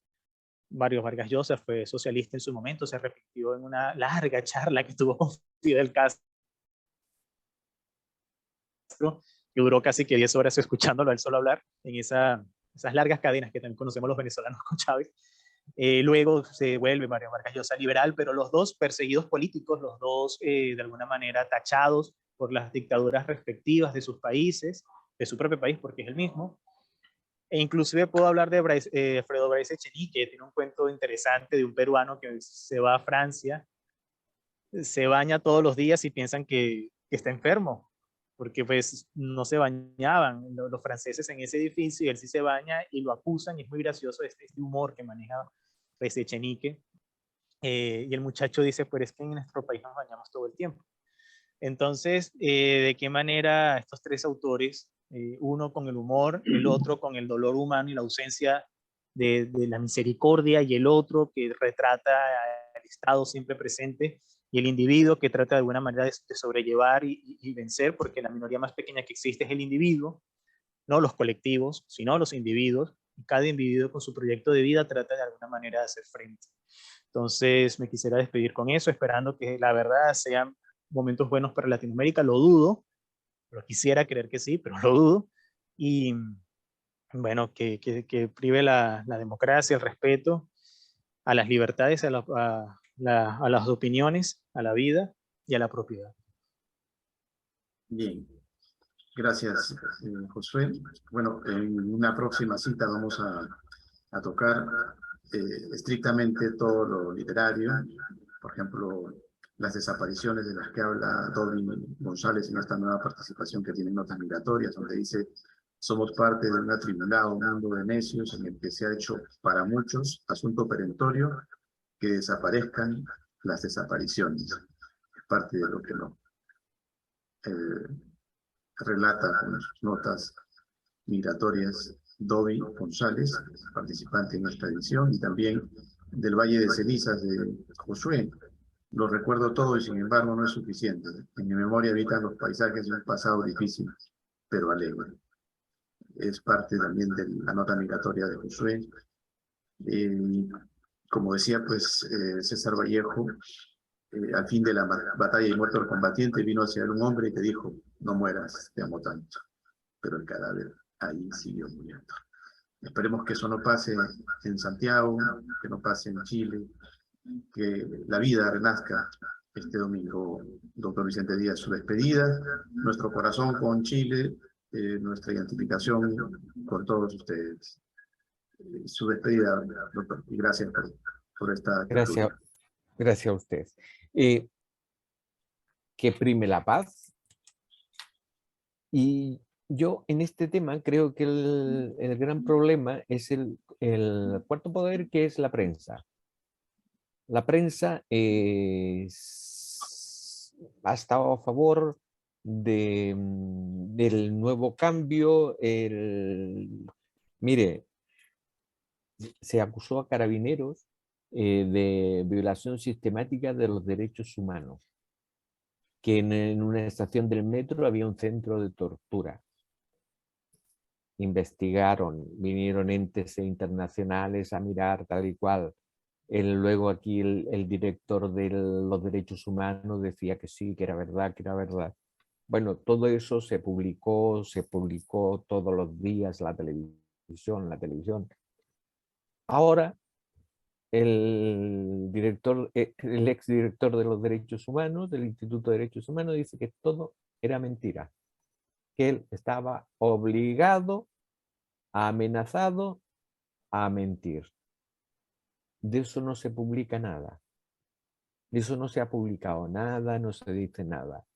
Mario Vargas Llosa fue socialista en su momento, se arrepintió en una larga charla que tuvo con Fidel Castro, que duró casi que 10 horas escuchándolo a él solo hablar, en esas largas cadenas que también conocemos los venezolanos con Chávez. Luego se vuelve Mario Vargas Llosa liberal, pero los 2 perseguidos políticos, los 2 de alguna manera tachados por las dictaduras respectivas de sus países, de su propio país, porque es el mismo. E inclusive puedo hablar de Alfredo Bryce Echenique, que tiene un cuento interesante de un peruano que se va a Francia, se baña todos los días y piensan que está enfermo. porque pues no se bañaban los franceses en ese edificio y él sí se baña y lo acusan y es muy gracioso este humor que maneja pues, Echenique. Y el muchacho dice, pues es que en nuestro país nos bañamos todo el tiempo. Entonces, ¿de qué manera estos tres autores, uno con el humor, el otro con el dolor humano y la ausencia de la misericordia, y el otro que retrata al Estado siempre presente, y el individuo que trata de alguna manera de sobrellevar y vencer, porque la minoría más pequeña que existe es el individuo, no los colectivos, sino los individuos, y cada individuo con su proyecto de vida trata de alguna manera de hacer frente. Entonces me quisiera despedir con eso, esperando que la verdad sean momentos buenos para Latinoamérica. Lo dudo, pero quisiera creer que sí, pero lo dudo. Y bueno, que prive la democracia, el respeto a las libertades, a las opiniones, a la vida y a la propiedad. Bien, gracias, Josué. Bueno, en una próxima cita vamos a tocar estrictamente todo lo literario, por ejemplo, las desapariciones de las que habla Dobby González en esta nueva participación que tiene Notas Migratorias, donde dice: somos parte de un atribulado mundo de necios en el que se ha hecho para muchos asunto perentorio que desaparezcan las desapariciones. Es parte de lo que no relata con sus Notas Migratorias Dobby González, participante en esta edición, y también del Valle de Cenizas de Josué. Lo recuerdo todo y sin embargo no es suficiente. En mi memoria habitan los paisajes de un pasado difícil, pero alegre. Es parte también de la nota migratoria de Josué. Como decía, pues, César Vallejo, al fin de la batalla y muerto el combatiente, vino hacia él un hombre y te dijo: no mueras, te amo tanto. Pero el cadáver ahí siguió muriendo. Esperemos que eso no pase en Santiago, que no pase en Chile, que la vida renazca este domingo. Doctor Vicente Díaz, su despedida, nuestro corazón con Chile, nuestra identificación con todos ustedes. Su despedida, doctor, y gracias por esta Gracias, gracias a usted. Que prime la paz. Y yo en este tema creo que el gran problema es el cuarto poder, que es la prensa. La prensa ha estado a favor del nuevo cambio. Mire, se acusó a Carabineros de violación sistemática de los derechos humanos, que en una estación del metro había un centro de tortura. Investigaron, vinieron entes internacionales a mirar tal y cual. Luego aquí el director de los derechos humanos decía que sí, que era verdad, que era verdad. Bueno, todo eso se publicó todos los días la televisión. Ahora el exdirector de los derechos humanos, del Instituto de Derechos Humanos, dice que todo era mentira, que él estaba obligado, amenazado a mentir. De eso no se publica nada. De eso no se ha publicado nada, no se dice nada.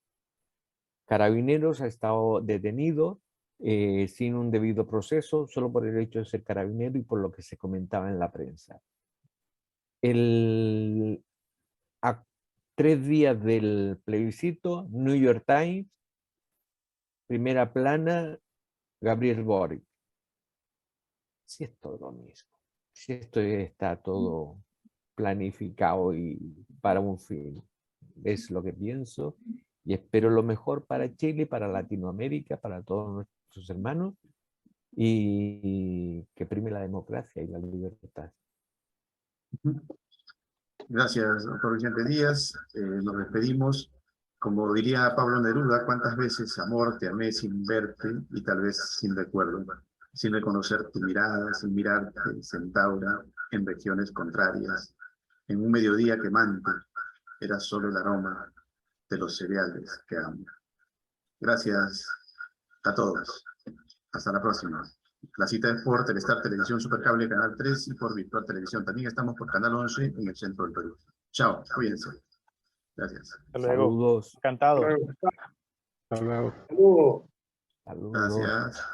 Carabineros ha estado detenido sin un debido proceso, solo por el hecho de ser carabinero y por lo que se comentaba en la prensa. A 3 días del plebiscito, New York Times, primera plana, Gabriel Boric. Si es todo lo mismo, si esto está todo planificado y para un fin. Es lo que pienso y espero lo mejor para Chile, para Latinoamérica, para todos nuestros hermanos, y que prime la democracia y la libertad. Gracias, doctor Vicente Díaz. Nos despedimos. Como diría Pablo Neruda: ¿cuántas veces, amor, te amé sin verte y tal vez sin recuerdo, sin reconocer tu mirada, sin mirarte, centaura, en regiones contrarias, en un mediodía quemante, era solo el aroma de los cereales que amo? Gracias a todos. Hasta la próxima. La cita es por Telestar Televisión Supercable Canal 3 y por Virtual Televisión. También estamos por Canal 11 en el centro del Perú. Chao, cuídense. Gracias. Hasta luego. Saludos. Encantado. Hasta luego. Saludos. Gracias.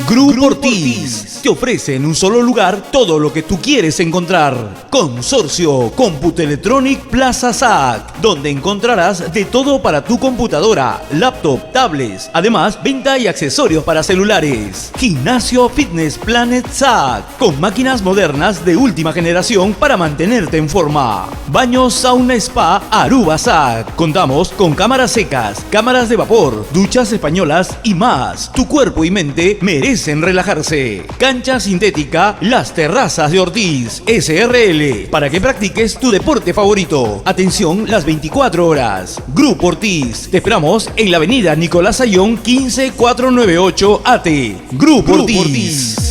Grupo Ortiz te ofrece en un solo lugar todo lo que tú quieres encontrar. Consorcio Cómputo Electronic Plaza SAC, donde encontrarás de todo para tu computadora, laptop, tablets, además venta y accesorios para celulares. Gimnasio Fitness Planet SAC, con máquinas modernas de última generación para mantenerte en forma. Baños Sauna Spa Aruba SAC. Contamos con cámaras secas, cámaras de vapor, duchas españolas y más. Tu cuerpo y mente merecen relajarse. Cancha sintética Las Terrazas de Ortiz SRL, para que practiques tu deporte favorito. Atención las 24 horas. Grupo Ortiz, te esperamos en la avenida Nicolás Ayllón 15498 AT. Grupo Ortiz.